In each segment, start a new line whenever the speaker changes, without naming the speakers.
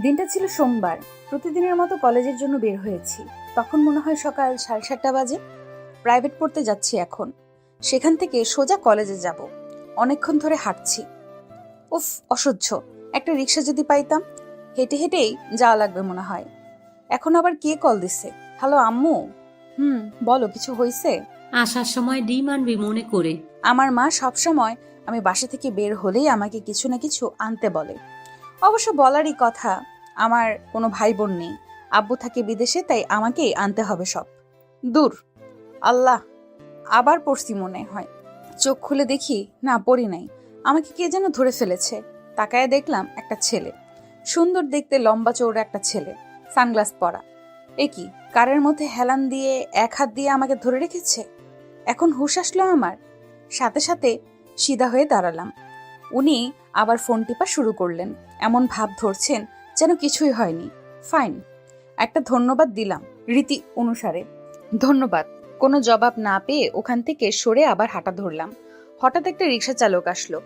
দিনটা ছিল সোমবার। প্রতিদিনের মতো কলেজের জন্য বের হয়েছি। তখন মনে হয় সকাল 7:30 বাজে। প্রাইভেট পড়তে যাচ্ছি এখন। সেখান থেকে সোজা কলেজে যাব। অনেকক্ষণ ধরে হাঁটছি। উফ, অসহ্য। একটা রিক্সা যদি পাইতাম। হেঁটে হেঁটেই যাওয়া লাগবে মনে হয়। এখন আবার কে কল দিছে? হ্যালো আম্মু। বলো, কিছু হয়েছে?
আসার সময় ডিম আনবি মনে করে।
আমার মা সবসময় আমি বাসা থেকে বের হলেই আমাকে কিছু না কিছু আনতে বলে। অবশ্য বলারই কথা, আমার কোনো ভাই বোন নেই। আব্বু থাকে বিদেশে, তাই আমাকেই আনতে হবে সব। দূর, আল্লাহ, আবার পড়ছি মনে হয়। চোখ খুলে দেখি না, পড়ি নাই। আমাকে কে যেন ধরে ফেলেছে। তাকায় দেখলাম একটা ছেলে। সুন্দর দেখতে, লম্বা চৌড়া একটা ছেলে, সানগ্লাস পরা। এ কি, কারের মধ্যে হেলান দিয়ে এক হাত দিয়ে আমাকে ধরে রেখেছে। এখন হুঁশ আসলো আমার। সাথে সাথে সিধা হয়ে দাঁড়ালাম। উনি আবার ফোন টিপা শুরু করলেন। এমন ভাব ধরছেন যেন কিছুই হয়নি। ফাইন, একটা ধন্যবাদ দিলাম রীতি অনুসারে। ধন্যবাদ। কোনো জবাব না পেয়ে ওখান থেকে সরে আবার হাঁটা ধরলাম। হঠাৎ একটা রিক্সা চালক আসলো,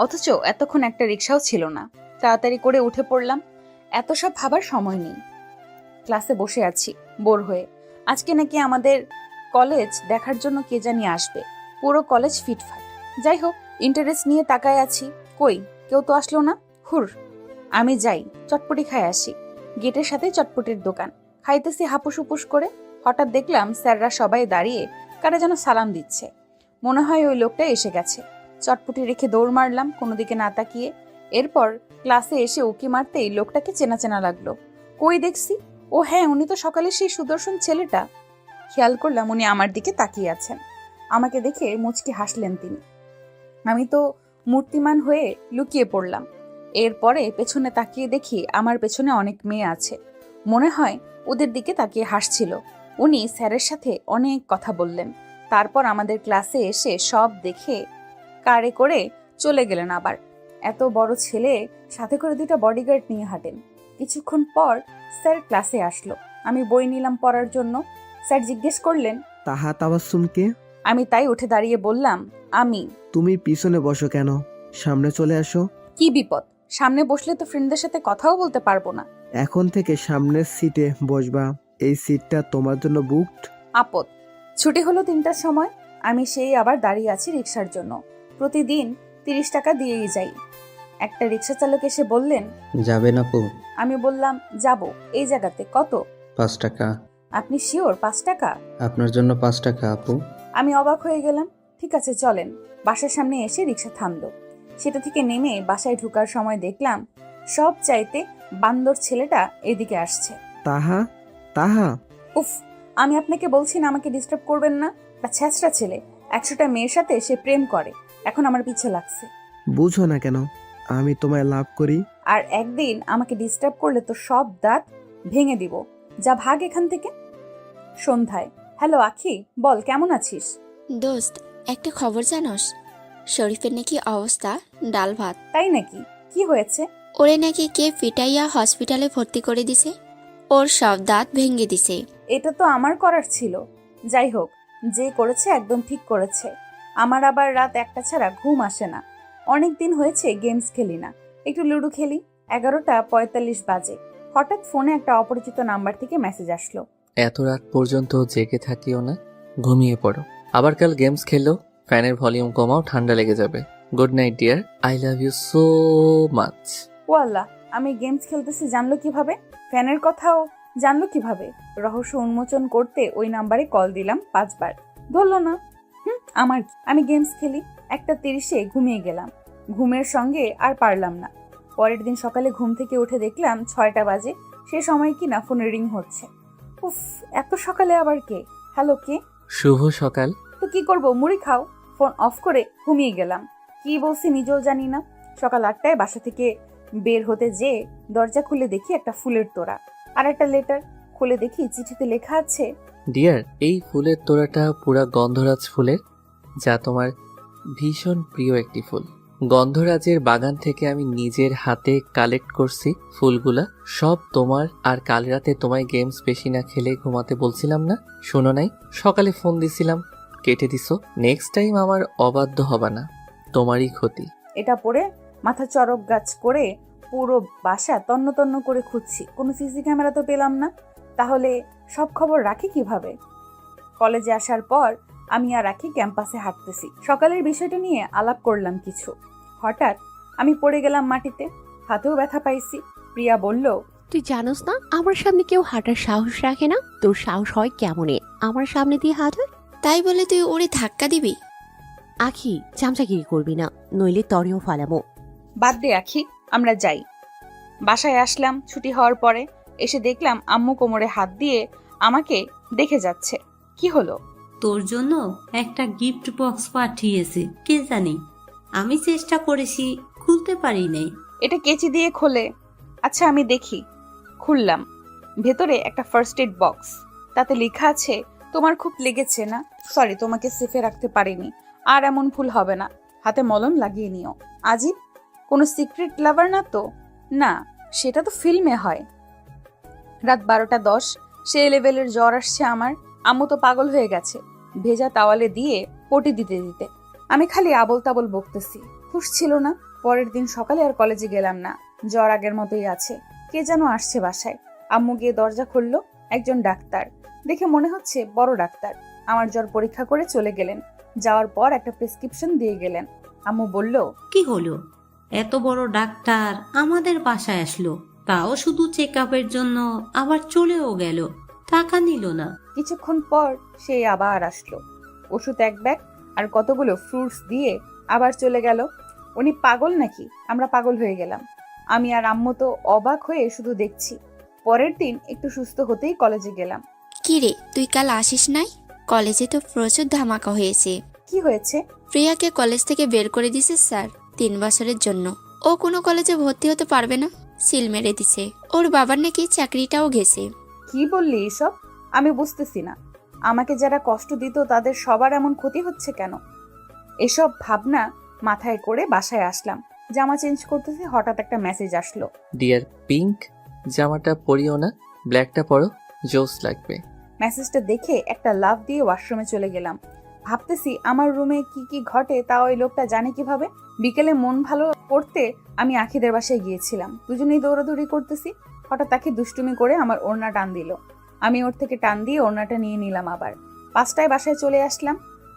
অথচ এতক্ষণ একটা রিক্সাও ছিল না। তাড়াতাড়ি করে উঠে পড়লাম। এত সব ভাবার সময় নেই। ক্লাসে বসে আছি বোর হয়ে। আজকে নাকি আমাদের কলেজ দেখার জন্য কে জানি আসবে। পুরো কলেজ ফিটফাট। যাই হোক, ইন্টারেস্ট নিয়ে তাকায় আছি। কই, কেউ তো আসলো না। হুর, আমি যাই, চটপটি খাই আসি। গেটের সাথে চটপটির দোকান। খাইতেছি হাপুস হুপুস করে। হঠাৎ দেখলাম স্যাররা সবাই দাঁড়িয়ে কারা যেন সালাম দিচ্ছে। মনে হয় ওই লোকটা এসে গেছে। চটপটি রেখে দৌড় মারলাম কোনো দিকে না তাকিয়ে। এরপর ক্লাসে এসে উকি মারতেই লোকটাকে চেনা চেনা লাগলো। কই দেখছি, ও হ্যাঁ, উনি তো সকালে সেই সুদর্শন ছেলেটা। খেয়াল করলাম উনি আমার দিকে তাকিয়ে আছেন। আমাকে দেখে মুচকি হাসলেন তিনি। আমি তো মূর্তিমান হয়ে লুকিয়ে পড়লাম। এরপরে পেছনে তাকিয়ে দেখি আমার পেছনে অনেক মেয়ে আছে। মনে হয় ওদের দিকে তাকিয়ে হাসছিল। উনি স্যারের সাথে অনেক কথা বললেন। তারপর আমাদের ক্লাসে এসে সব দেখে কারে করে চলে গেলেন আবার। এত বড় ছেলে, সাথে করে 2টা বডিগার্ড নিয়ে হাঁটেন। কিছুক্ষণ পর স্যার ক্লাসে আসলো। আমি বই নিলাম পড়ার জন্য। স্যার জিজ্ঞেস করলেন,
তাহা তাবাসসুমকে?
আমি তাই উঠে দাঁড়িয়ে বললাম, আমি।
তুমি পিছনে বসো কেন? সামনে চলে আসো।
কি বিপদ? সামনে বসলে তো ফ্রেন্ডদের সাথে কথাও বলতে পারবো না।
এখন থেকে সামনের সিটে বসবা। এই সিটটা তোমার জন্য বুকড।
আপদ। ছুটি হলো 3টার সময়। আমি সেই আবার দাঁড়িয়ে আছি রিক্সার জন্য। প্রতিদিন 30 টাকা দিয়েই যাই। একটা রিক্সা চালক এসে বললেন,
যাবেন আপু?
আমি বললাম, যাব। এই জায়গাতে কত?
5 টাকা।
আপনি শিওর 5 টাকা?
আপনার জন্য 5 টাকা আপু।
আমি অবাক হয়ে গেলাম। ঠিক আছে, চলেন। বাসার সামনে এসে রিক্সা থামলো। সেটা থেকে নেমে বাসায় ঢোকার সময় দেখলাম সব চাইতে বান্দর ছেলেটা এদিকে আসছে।
তাহা তাহা
উফ, আমি আপনাকে বলছি না আমাকে ডিস্টার্ব করবেন না। একটা ছেঁচড়া ছেলে, 100টা মেয়ের সাথে সে প্রেম করে, এখন আমার পিছে লাগছে।
বুঝো না কেন আমি তোমায় লাভ করি?
আর একদিন আমাকে ডিস্টার্ব করলে তো সব দাঁত ভেঙে দিব। যা, ভাগ এখান থেকে। সন্ধ্যায়, হ্যালো আখি, বল কেমন আছিস?
দোস্ত, একটা খবর জানোস? শরীফের নাকি অবস্থা ডাল ভাত।
তাই নাকি? কি হয়েছে?
ওরে নাকি কে পিটাইয়া হসপিটালে ভর্তি করে দিছে। ওর সব দাঁত ভেঙে দিছে।
এটা তো আমার করার ছিল। যাই হোক, যে করেছে একদম ঠিক করেছে। আমার আবার রাত 1টা ছাড়া ঘুম আসে না। অনেক দিন হয়েছে গেমস খেলি না। একটু লুডো খেলি। 11:45 বাজে। হঠাৎ ফোনে একটা অপরিচিত নাম্বার থেকে মেসেজ আসলো।
এত রাত পর্যন্ত জেগে থাকিও না, ঘুমিয়ে পড়ো। আবার কাল গেমস খেলো, ফ্যানের ভলিউম কমাও, ঠান্ডা লেগে যাবে। Good night dear, I love you so much.
ও আল্লাহ, আমি গেমস খেলতেছি জানলো কিভাবে? ফ্যানের কথাও জানলো কিভাবে? রহস্য উন্মোচন করতে ওই নাম্বারে কল দিলাম 5 বার, ধরলো না। আমার কি? আমি গেমস খেলি। 1:30-এ ঘুমিয়ে গেলাম। ঘুমের সঙ্গে আর পারলাম না। পরের দিন সকালে ঘুম থেকে উঠে দেখলাম 6টা বাজে। সে সময় কি না ফোনে রিং হচ্ছে। উফ, এত সকালে আবার কে? হ্যালো, কে?
শুভ সকাল।
তো কি করব, মুড়ি খাও। ফোন অফ করে ঘুমিয়ে গেলাম। কি বলছি নিজেও জানি না। সকাল 8টায় বাসা থেকে বের হতে যেয়ে দরজা খুলে দেখি একটা ফুলের তোড়া আর একটা লেটার। খুলে দেখি চিঠিতে লেখা আছে,
ডিয়ার, এই ফুলের তোড়াটা পুরা গন্ধরাজ ফুলের, যা তোমার ভীষণ প্রিয় একটি ফুল। গন্ধরাজের বাগান থেকে আমি নিজের হাতে কালেক্ট করছি ফুলগুলা, সব তোমার। আর কাল রাতে তোমায় গেমস বেশি না খেলে ঘুমাতে বলছিলাম না, শোনো নাই? সকালে ফোন দিছিলাম, কেটে দিছো। নেক্সট টাইম আমার অবাধ্য হবা না, তোমারই ক্ষতি।
এটা পড়ে মাথা চরক গাছ করে পুরো বাসা তন্ন তন্ন করে খুঁজছি, কোনো সিসি ক্যামেরা তো পেলাম না। তাহলে সব খবর রাখি কিভাবে? কলেজে আসার পর আমি আর রাখি ক্যাম্পাসে হাঁটতেছি। সকালের বিষয়টা নিয়ে আলাপ করলাম কিছু। হঠাৎ আমি পড়ে গেলাম মাটিতে, হাতেও ব্যথা পাইছি। প্রিয়া বলল,
তুই জানোস না আমার সামনে কেউ হাঁটার সাহস রাখে না? তোর সাহস হয় কেমনে আমার সামনে দিয়ে হাঁটার?
তাই বলে তুই ওরে ধাক্কা দিবি?
আখি, চামচাগিরি করবি না, নইলে তরেও ফালামো।
বাদ দে আখি, আমরা যাই। বাসায় আসলাম ছুটি হওয়ার পরে। এসে দেখলাম আম্মু কোমরে হাত দিয়ে আমাকে দেখে যাচ্ছে। কি হলো?
তোর জন্য একটা গিফট বক্স পাঠিয়েছে, কে জানি। আমি চেষ্টা করেছি, খুলতে পারি নাই।
এটা কেচি দিয়ে খোলে। আচ্ছা আমি দেখি। খুললাম। ভেতরে একটা ফার্স্ট এড বক্স। তাতে লেখা আছে, তোমার খুব লেগেছে না? সরি, তোমাকে সেফে রাখতে পারিনি। আর এমন ভুল হবে না। হাতে মলম লাগিয়ে নিও। আজিব, কোনো সিক্রেট লাভার না তো? না, সেটা তো ফিল্মে হয়। রাত 12:10, সেই লেভেলের জ্বর আসছে আমার। আম্মু তো পাগল হয়ে গেছে ভেজা তাওয়ালে দিয়ে পটি দিতে দিতে। আমি খালি আবল তাবল বকতেছি। হুঁশ ছিল না। পরের দিন সকালে আর কলেজে গেলাম না। জ্বর আগের মতোই আছে। কে যেন আসছে বাসায়। আম্মু গিয়ে দরজা খুলল। একজন ডাক্তার। দেখে মনে হচ্ছে বড় ডাক্তার। আমার জ্বর পরীক্ষা করে চলে গেলেন। যাওয়ার পর একটা প্রেসক্রিপশন দিয়ে গেলেন। আম্মু বলল,
কি হলো? এত বড় ডাক্তার আমাদের বাসায় আসলো, তাও শুধু চেক আপের জন্য, আবার চলেও গেল, টাকা নিল না।
কিছুক্ষণ পর সে আবার আসলো। ওষুধ এক ব্যাগ আর কতগুলো ফ্রুটস দিয়ে আবার চলে গেল। উনি পাগল নাকি আমরা পাগল হয়ে গেলাম? আমি আর আম্মু তো অবাক হয়ে শুধু দেখছি। পরের দিন একটু সুস্থ হতেই কলেজে গেলাম।
কি রে, তুই কাল আসিস নাই? কলেজে তো প্রচুর ধামাকা হয়েছে।
কি হয়েছে?
প্রিয়াকে কলেজ থেকে বের করে দিছে স্যার 3 বছরের জন্য। ও কোনো কলেজে ভর্তি হতে পারবে না, সিল মেরে দিছে। ওর বাবার নাকি চাকরিটাও গেছে।
কি বললি এসব? আমি বুঝতেছি না। আমাকে যারা কষ্ট দিত তাদের সবার এমন ক্ষতি হচ্ছে কেন? এসব ভাবনা মাথায় করে বাসায় আসলাম। জামা চেঞ্জ করতেছি, হঠাৎ একটা মেসেজ আসলো।
ডিয়ার পিঙ্ক, জামাটা পরিও না, ব্ল্যাকটা পরো, জোস লাগবে।
মেসেজটা দেখে একটা লাভ দিয়ে ওয়াশরুমে চলে গেলাম। ভাবতেছি আমার রুমে কি কি ঘটে তা ওই লোকটা জানে কিভাবে। বিকেলে মন ভালো করতে আমি আখিদের বাসায় গিয়েছিলাম। দুজনেই দৌড়াদৌড়ি করতেছি। হঠাৎ তাকে দুষ্টুমি করে আমার ওড়না টান দিল। আমি ওর থেকে টান দিয়ে ওড়নাটা নিয়ে নিলাম। আবার 5টায় বাসায় চলে আসলাম।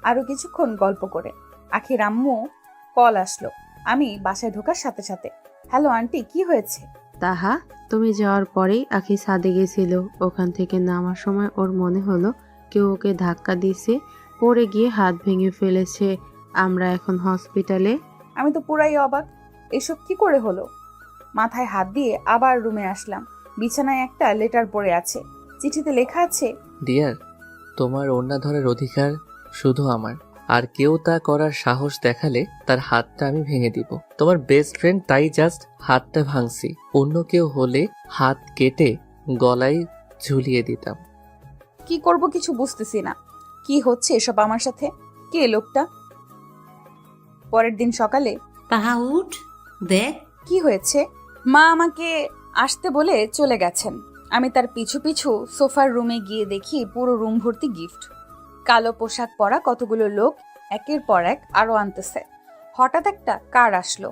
আরো কিছুক্ষণ গল্প করে আখির আম্মু কল আসলো। আমি বাসায় ঢোকার সাথে সাথে, হ্যালো আন্টি, কি হয়েছে?
তাহা, তুমি যাওয়ার পরেই আখি ছাদে গেছিল। ওখান থেকে নামার সময় ওর মনে হলো কেউ ওকে ধাক্কা দিয়েছে, পড়ে গিয়ে হাত ভেঙে ফেলেছে। আমরা এখন হসপিটালে।
আমি তো পুরাই অবাক। এসব কি করে হলো? মাথায় হাত দিয়ে আবার রুমে আসলাম। বিছানায় একটা লেটার পড়ে আছে। চিঠিতে লেখা আছে,
ডিয়ার, তোমার ওড়না ধরার অধিকার শুধু আমার, আর কেউ তা করার সাহস দেখালে তার হাতটা আমি ভেঙে দিব। তোমার বেস্ট ফ্রেন্ড, তাই জাস্ট হাতটা ভাঙছি। অন্য কেউ হলে হাত কেটে গলায় ঝুলিয়ে দিতাম।
কি করব কিছু বুঝতেছি না। কি হচ্ছে এসব আমার সাথে? কে লোকটা? পরের দিন সকালে,
তাহা উঠ, দেখ।
কি হয়েছে? মা আমাকে আসতে বলে চলে গেছেন। আমি তার পিছু পিছু সোফার রুমে গিয়ে দেখি পুরো রুম ভর্তি গিফট। কালো পোশাক পরা কতগুলো লোক একের পর এক আরো আনতেছে। হঠাৎ একটা কার আসলো।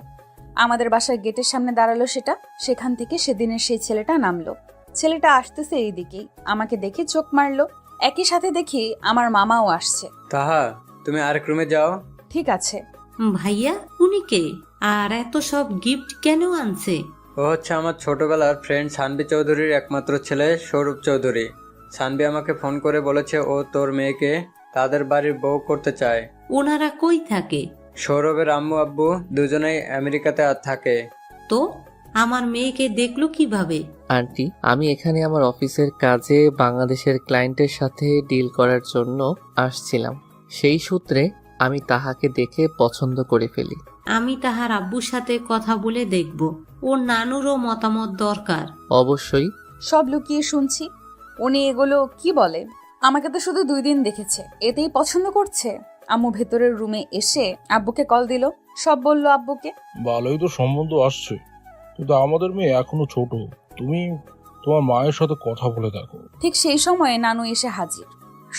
আমাদের বাসার গেটের সামনে দাঁড়ালো সেটা। সেখান থেকে সেদিনের সেই ছেলেটা নামলো। ছেলেটা আসতেছে এই দিকেই। আমাকে দেখে চোখ মারলো। একই সাথে দেখি আমার মামাও আসছে।
তাহা, তুমি আরেক রুমে যাও।
ঠিক আছে।
ভাইয়া, উনি কে? আর এত সব গিফট কেন আনছে?
ও হচ্ছে আমার ছোটবেলার ফ্রেন্ড সানভি চৌধুরীর একমাত্র ছেলে সৌরভ চৌধুরী। সানভি আমাকে ফোন করে বলেছে ও তোর মেয়েকে তাদের বাড়ির বউ করতে চায়।
ওনারা কই থাকে?
সৌরভের আম্মু আব্বু দুজনেই আমেরিকাতে থাকে।
তো আমার মেয়েকে দেখলো কিভাবে?
আন্টি, আমি এখানে আমার অফিসের কাজে বাংলাদেশের ক্লায়েন্টের সাথে ডিল করার জন্য আসছিলাম। সেই সূত্রে আমি তাহাকে দেখে পছন্দ করে ফেলি।
আমি তাহার আব্বুর সাথে কথা বলে দেখব। ওর নানুরও মতামত দরকার।
অবশ্যই।
সব লুকিয়ে শুনছি। উনি এগুলো কি বলে? আমাকে তো শুধু 2 দিন দেখেছে, এতেই পছন্দ করছে। আম্মু ভেতরের রুমে এসে আব্বুকে কল দিল। সব বলল আব্বুকে।
ভালোই তো সম্বন্ধ আসছে, কিন্তু আমাদের মেয়ে এখনো ছোট। তুমি তোমার মায়ের সাথে কথা বলে দেখো।
ঠিক সেই সময়ে নানু এসে হাজির।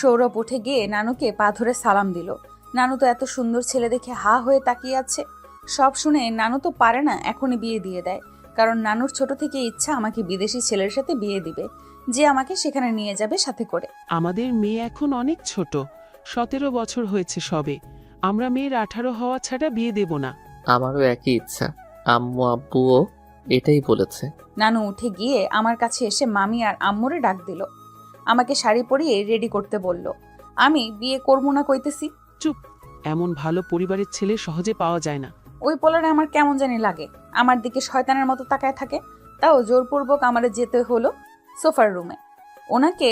সৌরভ উঠে গিয়ে নানুকে পা ধরে সালাম দিল। নানু তো এত সুন্দর ছেলে দেখে হা হয়ে তাকিয়ে আছে। সব শুনে নানু তো পারে না এখনই বিয়ে দিয়ে দেয়। কারণ নানুর ছোট থেকে ইচ্ছা আমাকে বিদেশি ছেলের সাথে বিয়ে দিবে, যে আমাকে সেখানে নিয়ে যাবে সাথে করে।
আমাদের মেয়ে এখন অনেক ছোট, 17 বছর হয়েছে সবে। আমরা মেয়ের 18 হওয়া ছাড়া বিয়ে দেব না।
আমারও একই ইচ্ছা। আম্মু আব্বুও এটাই বলেছে।
নানু উঠে গিয়ে আমার কাছে এসে মামি আর আম্মুরে ডাক দিল। আমাকে শাড়ি পরিয়ে রেডি করতে বলল। আমি বিয়ে করবো না কইতেছি।
চুপ, এমন ভালো পরিবারের ছেলে সহজে পাওয়া যায় না।
ওই পোলারে আমার কেমন জানি লাগে, আমার দিকে শয়তানের মতো তাকায় থাকে। তাও জোরপূর্বক আমারে যেতে হলো সোফার রুমে। ওনাকে,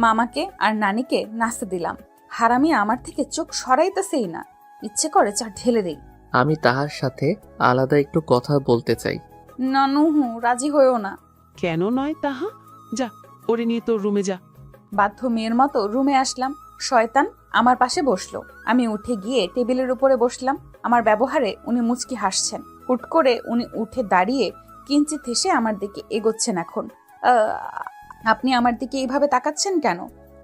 মামাকে আর নানিকে নাচতে দিলাম। হারামি আমার থেকে চোখ সরাইতেছেই না, ইচ্ছে করে চা ঢেলে দেই।
আমি তাহার সাথে আলাদা একটু কথা বলতে চাই।
নানু রাজি হয়েও না।
কেন নয় তাহা? যা, ওরে নিয়ে তোর রুমে যা।
বাধ্য মেয়ের মতো রুমে আসলাম। শয়তান আমার পাশে বসলো। আমি উঠে গিয়ে টেবিলের উপরে বসলাম। আমার ব্যবহারে উনি মুচকি হাসছেন। হুট করে উনি উঠে দাঁড়িয়ে কিঞ্চিত হেসে আমার দিকে এগোচ্ছেন। এখন আপনি আমার দিকে এইভাবে তাকাচ্ছেন কেন?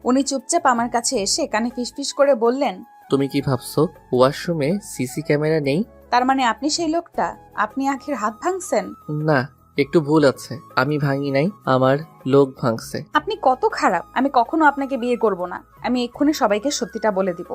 উনি চুপচাপ আমার কাছে এসে কানে ফিসফিস করে বললেন,
তুমি কি ভাবছো ওয়াশরুমে সিসি ক্যামেরা নেই?
তার মানে আপনি সেই লোকটা? আপনি আখির হাত ভাঙছেন?
না, একটু ভুল আছে। আমি ভাঙি নাই, আমার লোক ভাঙছে।
আপনি কত খারাপ! আমি কখনো আপনাকে বিয়ে করব না। আমি এক্ষুনি সবাইকে সত্যিটা বলে দিব।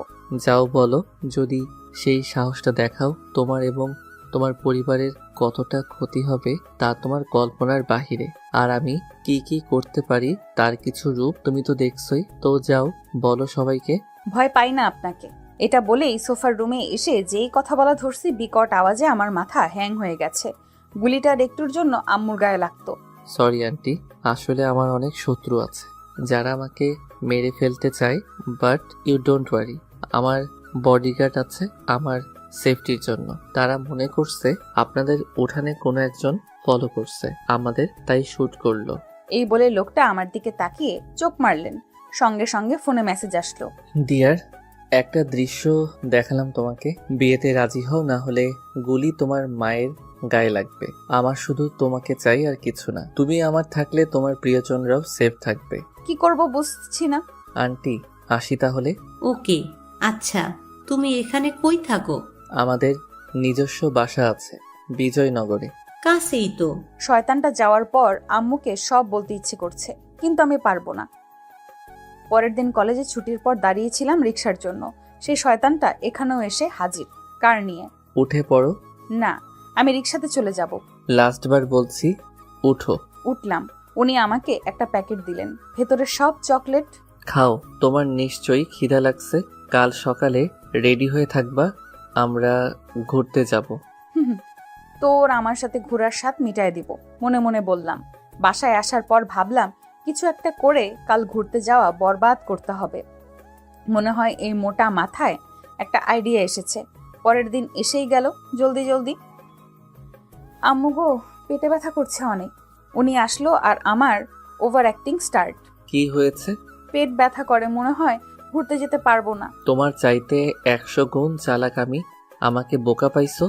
যাও বলো, যদি সেই সাহসটা দেখাও, তোমার এবং তোমার পরিবারের কতটা ক্ষতি হবে তা তোমার কল্পনার বাহিরে। আর আমি কি কি করতে পারি তার কিছু রূপ তুমি তো দেখছই। তো যাও বলো সবাইকে।
ভয় পাই না আপনাকে। এটা বলেই সোফার রুমে এসে যেই কথা বলা ধরছি, বিকট আওয়াজে আমার মাথা হ্যাং হয়ে গেছে। গুলিটার একটুর জন্য আম্মুর গায়ে লাগতো।
সরি আন্টি, আসলে আমার অনেক শত্রু আছে যারা আমাকে মেরে ফেলতে চায়। বাট ইউ ডোন্ট ওয়ারি, আমার বডিগার্ড আছে আমার সেফটির জন্য। তারা মনে করছে আপনাদের উঠানে কোনো একজন ফলো করছে আমাদের, তাই শুট করলো।
এই বলে লোকটা আমার দিকে তাকিয়ে চোখ মারলেন। সঙ্গে সঙ্গে ফোনে মেসেজ আসলো।
ডিয়ার, একটা দৃশ্য দেখালাম তোমাকে। বিয়েতে রাজি হও, না হলে গুলি তোমার মায়ের গায়ে লাগবে। আমার শুধু তোমাকে চাই আর কিছু না। তুমি আমার থাকলে তোমার প্রিয়জনরাও সেফ থাকবে।
কি করব বুঝছি না।
আন্টি আসি তাহলে?
ওকে, আচ্ছা। তুমি এখানে কই থাকো?
আমাদের নিজস্ব বাসা আছে বিজয়নগরে।
কাছেই তো।
শয়তানটা যাওয়ার পর আম্মুকে সব বলতে ইচ্ছে করছে, কিন্তু আমি পারবো না। পরের দিন কলেজে ছুটির পর দাঁড়িয়েছিলাম রিক্সার জন্য। সেই শয়তানটা এখানেও এসে হাজির, কার নিয়ে।
উঠে পড়ো।
না, আমি রিক্সাতে চলে যাব।
লাস্টবার বলছি, উঠো।
উঠলাম। উনি আমাকে একটা প্যাকেট দিলেন, ভেতরে সব চকলেট।
খাও, তোমার নিশ্চয়ই খিদা লাগছে। কাল সকালে রেডি হয়ে থাকবা, আমরা ঘুরতে যাব।
তোর আমার সাথে ঘোরার স্বাদ মিটায় দিব, মনে মনে বললাম। বাসায় আসার পর ভাবলাম কিছু একটা করে কাল ঘুরতে যাওয়া বরবাদ করতে হবে। মনে হয় এই মোটা মাথায় একটা আইডিয়া এসেছে। পরের দিন এসেই গেল জলদি জলদি। আম্মু গো, পেটে ব্যথা করছে অনেক। উনি আসলো আর আমার ওভার অ্যাক্টিং স্টার্ট।
কি হয়েছে?
পেট ব্যথা করে, মনে হয় ঘুরতে যেতে পারবো না।
তোমার চাইতে 100 গুণ চালাক আমি। আমাকে বোকা পাইছো?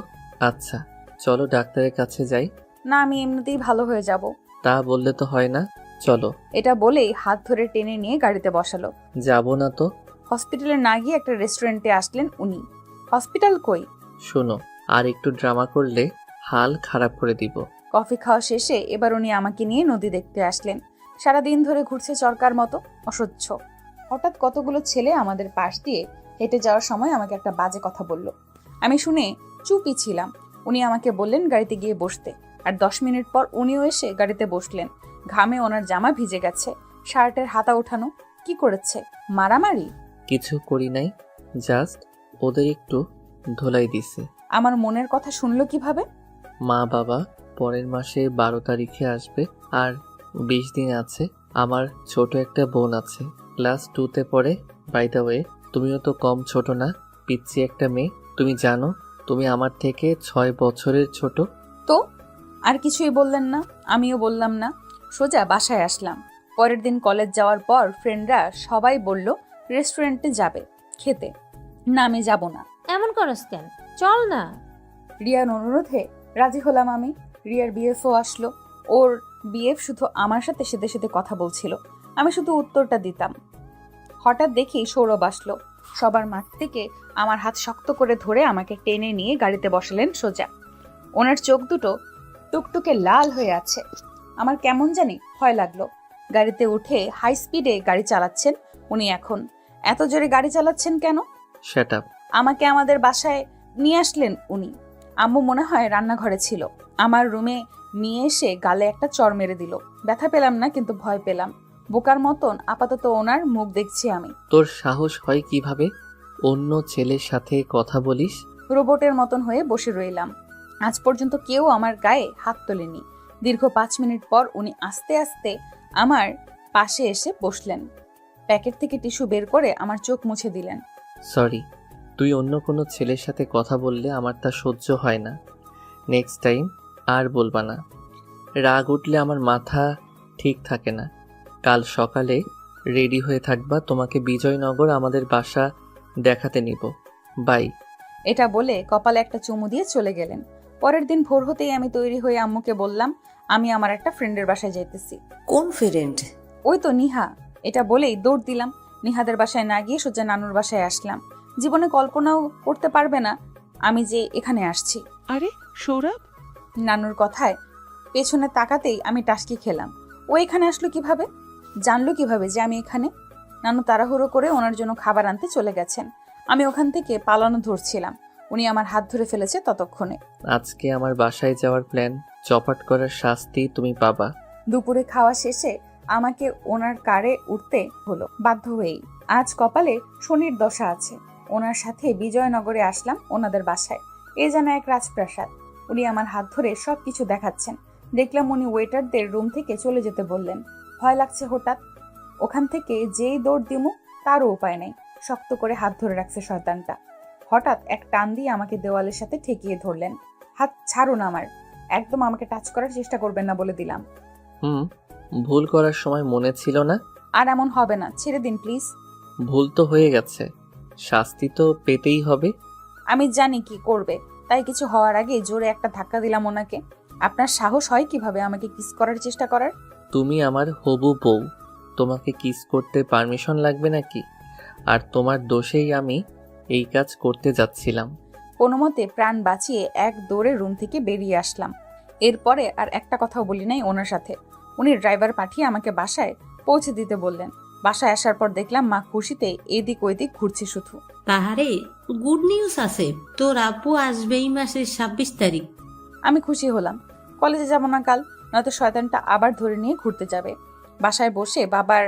আচ্ছা চলো ডাক্তারের কাছে যাই।
না, আমি এমনিতেই ভালো হয়ে যাব।
তা বললে তো হয় না, চলো।
এটা বলেই হাত ধরে টেনে নিয়ে গাড়িতে বসালো।
যাব না তো?
হসপিটালে না গিয়ে একটা রেস্টুরেন্টে আসলেন উনি। হসপিটাল কই?
শোনো, আর একটু ড্রামা করলে হাল খারাপ করে দিব।
কফি খাওয়া শেষে এবার উনি আমাকে নিয়ে নদী দেখতে আসলেন। সারাদিন ধরে ঘুরছে চরকার মতো, অসহ্য। হঠাৎ কতগুলো ছেলে আমাদের পাশ দিয়ে হেঁটে যাওয়ার সময় আমাকে একটা বাজে কথা বলল। আমি শুনে চুপই ছিলাম। উনি আমাকে বললেন গাড়িতে গিয়ে বসতে, আর 10 মিনিট পর উনিও এসে গাড়িতে বসলেন। ঘামে ওনার জামা ভিজে গেছে, শার্টের হাতা ওঠানো। কি করেছে? মারামারি?
কিছু করি নাই, জাস্ট ওদের একটু ধোলাই দিছে।
আমার মনের কথা শুনলো কিভাবে?
মা বাবা পরের মাসে 12 তারিখে আসবে, আর 20 দিন আছে। আমার ছোট একটা বোন আছে, ক্লাস 2তে পড়ে। বাই দ্য ওয়ে, তুমিও তো কম ছোট না, পিচ্ছি একটা মেয়ে। তুমি জানো তুমি আমার থেকে 6 বছরের ছোট।
তো আর কিছুই বললেন না, আমিও বললাম না। সোজা বাসায় আসলাম। পরের দিন কলেজ যাওয়ার পর ফ্রেন্ডরা সবাই বলল রেস্টুরেন্টে যাবে খেতে। না, আমি যাব না।
এমন করস কেন? চল না।
রিয়ার অনুরোধে রাজি হলাম আমি। রিয়ার বিএফও আসলো। ওর বিএফ শুধু আমার সাথে সেদে সেদে কথা বলছিল, আমি শুধু উত্তরটা দিতাম। হঠাৎ দেখি সৌরভ আসলো। সবার মাঠ থেকে আমার হাত শক্ত করে ধরে আমাকে টেনে নিয়ে গাড়িতে বসালেন সোজা। ওনার চোখ দুটো টুকটুকে লাল হয়ে আছে। আমার কেমন জানি ভয় লাগলো। গাড়িতে উঠে হাই স্পিডে গাড়ি চালাচ্ছেন উনি। এখন এত জোরে গাড়ি চালাচ্ছেন কেন?
Shut up.
আমাকে আমাদের বাসায় নিয়ে আসলেন উনি। আম্মু মনে হয় রান্নাঘরে ছিল। আমার রুমে নিয়ে এসে গালে একটা চড় মেরে দিল। ব্যথা পেলাম না, কিন্তু ভয় পেলাম। বোকার মতন আপাতত ওনার মুখ দেখছি আমি।
তোর সাহস হয় কিভাবে অন্য ছেলের সাথে কথা বলিস?
রোবটের মতন হয়ে বসে রইলাম। আজ পর্যন্ত কেউ আমার গায়ে হাত তোলেনি। দীর্ঘ 5 মিনিট পর উনি আস্তে আস্তে আমার পাশে এসে বসলেন। প্যাকেট থেকে টিস্যু বের করে আমার চোখ মুছে দিলেন।
সরি, তুই অন্য কোনো ছেলের সাথে কথা বললে আমার তা সহ্য হয় না। নেক্সট টাইম আর বলবা না। রাগ উঠলে আমার মাথা ঠিক থাকে না। কাল সকালে রেডি হয়ে থাকবা, তোমাকে বিজয়নগর আমাদের বাসা দেখাতে নিব। বাই।
এটা বলে কপালে একটা চুমু দিয়ে চলে গেলেন। পরের দিন ভোর হতেই আমি তৈরি হয়ে আম্মুকে বললাম আমি আমার একটা ফ্রেন্ডের বাসায় যাইতেছি।
কোন ফ্রেন্ড?
ওই তো নিহা। এটা বলেই দৌড় দিলাম। নিহাদের বাসায় না গিয়ে সোজা নানুর বাসায় আসলাম। জীবনে কল্পনাও করতে পারবে না আমি যে এখানে আসছি।
আরে সৌরভ,
নানুর কথায় পেছনে তাকাতেই আমি টাসকি খেলাম। ও এখানে আসলো কিভাবে? জানলো কিভাবে যে আমি এখানে? নানু তাড়াহুড়ো করে ওনার জন্য খাবার আনতে চলে গেছেন। আমি ওখান থেকে পালানো ধরছিলাম। উনি আমার হাত ধরে ফেলেছে ততক্ষণে।
আজকে আমার বাসায় যাওয়ার প্ল্যান চপাট করার শাস্তি তুমি পাবা।
দুপুরে খাওয়া শেষে আমাকে ওনার কারে উঠতে হলো বাধ্য হয়েই। আজ কপালে শনির দশা আছে। ওনার সাথে বিজয়নগরে আসলাম ওনাদের বাসায়। এ যেন এক রাজপ্রাসাদ। উনি আমার হাত ধরে সবকিছু দেখাচ্ছেন। দেখলাম উনি ওয়েটারদের রুম থেকে চলে যেতে বললেন। ভয় লাগছে হঠাৎ। ওখান থেকে যেই দৌড় দিমু তারও উপায় নেই। শক্ত করে হাত ধরে রাখছে শয়তানটা। হঠাৎ এক টান দিয়ে আমাকে দেওয়ালের সাথে ঠেকিয়ে ধরলেন। হাত ছাড়ুন আমার। একদম আমাকে টাচ করার চেষ্টা করবেন না বলে দিলাম।
ভুল করার সময় মনে ছিল না?
আর এমন হবে না, ছেড়ে দিন প্লিজ।
ভুল তো হয়ে গেছে, শাস্তি তো পেতেই হবে।
আমি জানি কি করবে, তাই কিছু হওয়ার আগে জোরে একটা ধাক্কা দিলাম ওনাকে। আপনার সাহস হয় কিভাবে আমাকে কিস করার চেষ্টা করার?
তুমি আমার হবু বউ, তোমাকে কিস করতে পারমিশন লাগবে নাকি? আর তোমার দোষেই আমি এই কাজ করতে যাচ্ছিলাম।
কোনো মতে প্রাণ বাঁচিয়ে এক দৌড়ে রুম থেকে বেরিয়ে আসলাম। এরপরে আর একটা কথাও বলি নাই ওনার সাথে। উনি ড্রাইভার পাঠিয়ে আমাকে বাসায় পৌঁছে দিতে বললেন। বাসায় আসার পর দেখলাম মা খুশিতে এদিক ওইদিক ঘুরছে শুধু।
তাহারে গুড নিউজ আছে, তোর আব্বু আসবে এই মাসের 26 তারিখ।
আমি খুশি হলাম। কলেজে যাব না কাল, নয়তো শয়তানটা আবার ধরে নিয়ে ঘুরতে যাবে। বাসায় বসে বাবার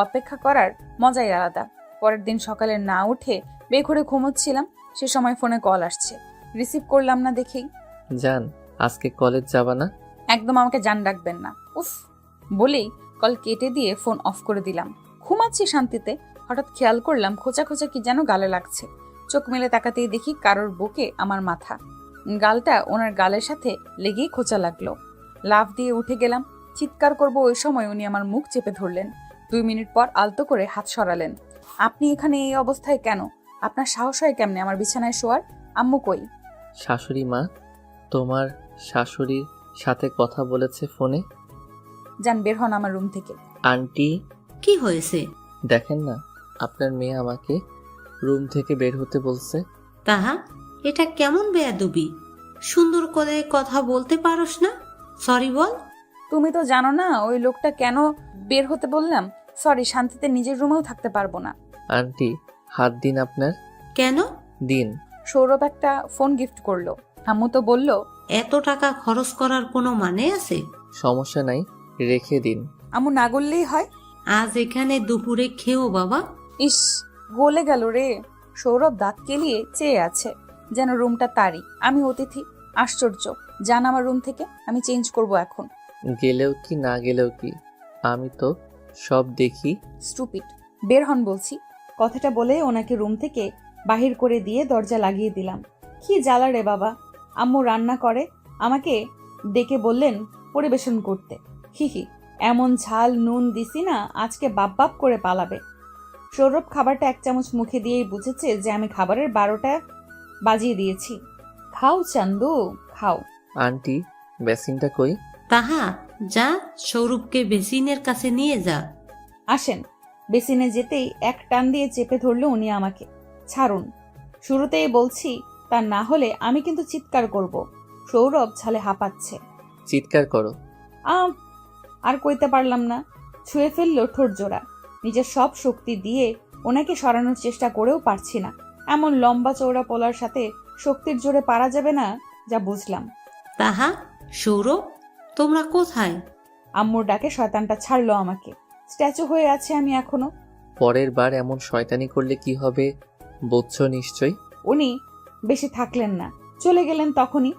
অপেক্ষা করার মজাই আলাদা। পরের দিন সকালে না উঠে বেঘরে ঘুমোচ্ছিলাম, সে সময় ফোনে কল আসছে। রিসিভ করলাম না দেখেই।
জান, আজকে কলেজ যাবা না?
একদম আমাকে জান ডাকবেন না, উফ বলেই কল কেটে দিয়ে ফোন অফ করে দিলাম। ঘুমাচ্ছি শান্তিতে, হঠাৎ খেয়াল করলাম খোঁচা খোঁচা কি যেন গালে লাগছে। চোখ মেলে তাকাতেই দেখি কারোর বুকে আমার মাথা। গালটা ওনার গালের সাথে লেগেই খোঁচা লাগলো। লাফ দিয়ে উঠে গেলাম। চিৎকার করব ওই সময় উনি আমার মুখ চেপে ধরলেন। 2 মিনিট পর আলতো করে হাত সরালেন। আপনি এখানে এই অবস্থায় কেন? আপনার সাহস হয় কেমনে আমার বিছানায় শোয়ার? আম্মু কই?
শাশুড়ি মা তোমার শাশুড়ির সাথে কথা বলেছে ফোনে।
যান বের হন আমার রুম থেকে।
আন্টি,
কি হয়েছে?
দেখেন না, আপনার মেয়ে আমাকে রুম থেকে বের হতে বলছে।
তাহা, এটা কেমন বেয়াদবি? সুন্দর করে কথা বলতে পারোস না? সরি বল।
তুমি তো জানো না ওই লোকটা কেন বের হতে বললাম। সরি, শান্তিতে নিজের রুমেও থাকতে পারবো না।
আন্টি, হাত দিন আপনার।
কেন?
দিন।
সৌরভ একটা ফোন গিফট করলো। আম্মু তো বললো
এত টাকা খরচ করার কোনো মানে আছে?
সমস্যা নাই, রেখে দিন।
আম্মু না গললেই হয়।
আজ এখানে দুপুরে খেও বাবা।
ইস, গলে গেল রে। সৌরভ দাঁত কেলিয়ে চেয়ে আছে, যেন রুমটা তারই, আমি অতিথি। আশ্চর্য। যান আমার রুম থেকে, আমি চেঞ্জ করব এখন।
গেলেও কি না গেলেও কি, আমি তো সব দেখি।
স্টুপিড, বের হন বলছি। কথাটা বলে ওনাকে রুম থেকে বাহির করে দিয়ে দরজা লাগিয়ে দিলাম। কি জ্বালা রে বাবা। আম্মু রান্না করে, আমাকে ডেকে বললেন পরিবেশন করতে। হিহি, এমন ঝাল নুন দিছি না, আজকে বাপ বাপ করে পালাবে। সৌরভ খাবারটা 1 চামচ মুখে দিয়েই বুঝেছে যে আমি খাবারের 12টা বাজিয়ে দিয়েছি। খাও চান্দু, খাও।
আন্টি, বেসিনটা কই?
তাহা, যা সৌরভকে বেসিনের কাছে নিয়ে যা।
আসেন। বেসিনে যেতেই এক টান দিয়ে চেপে ধরলো উনি আমাকে। ছাড়ুন, শুরুতেই বলছি, তা না হলে আমি কিন্তু চিৎকার করব। সৌরভ ছালে হাঁপাচ্ছে।
চিৎকার করো।
আর কইতে পারলাম না। ছুঁয়ে ফেললো ঠোঁট জোড়া। নিজের সব শক্তি দিয়ে ওনাকে সরানোর চেষ্টা করেও পারছি না। এমন লম্বা চৌড়া পোলার সাথে শক্তির জোরে পারা যাবে না, যা বুঝলাম।
তাহা, সৌরভ, তোমরা কোথায়?
আম্মুর ডাকে শয়তানটা ছাড়লো আমাকে। স্ট্যাচু হয়ে আছে আমি এখনো।
পরের বার এমন শয়তানি করলে কি হবে বুঝছো নিশ্চয়।
উনি বেশি থাকলেন না, চলে গেলেন তখনই।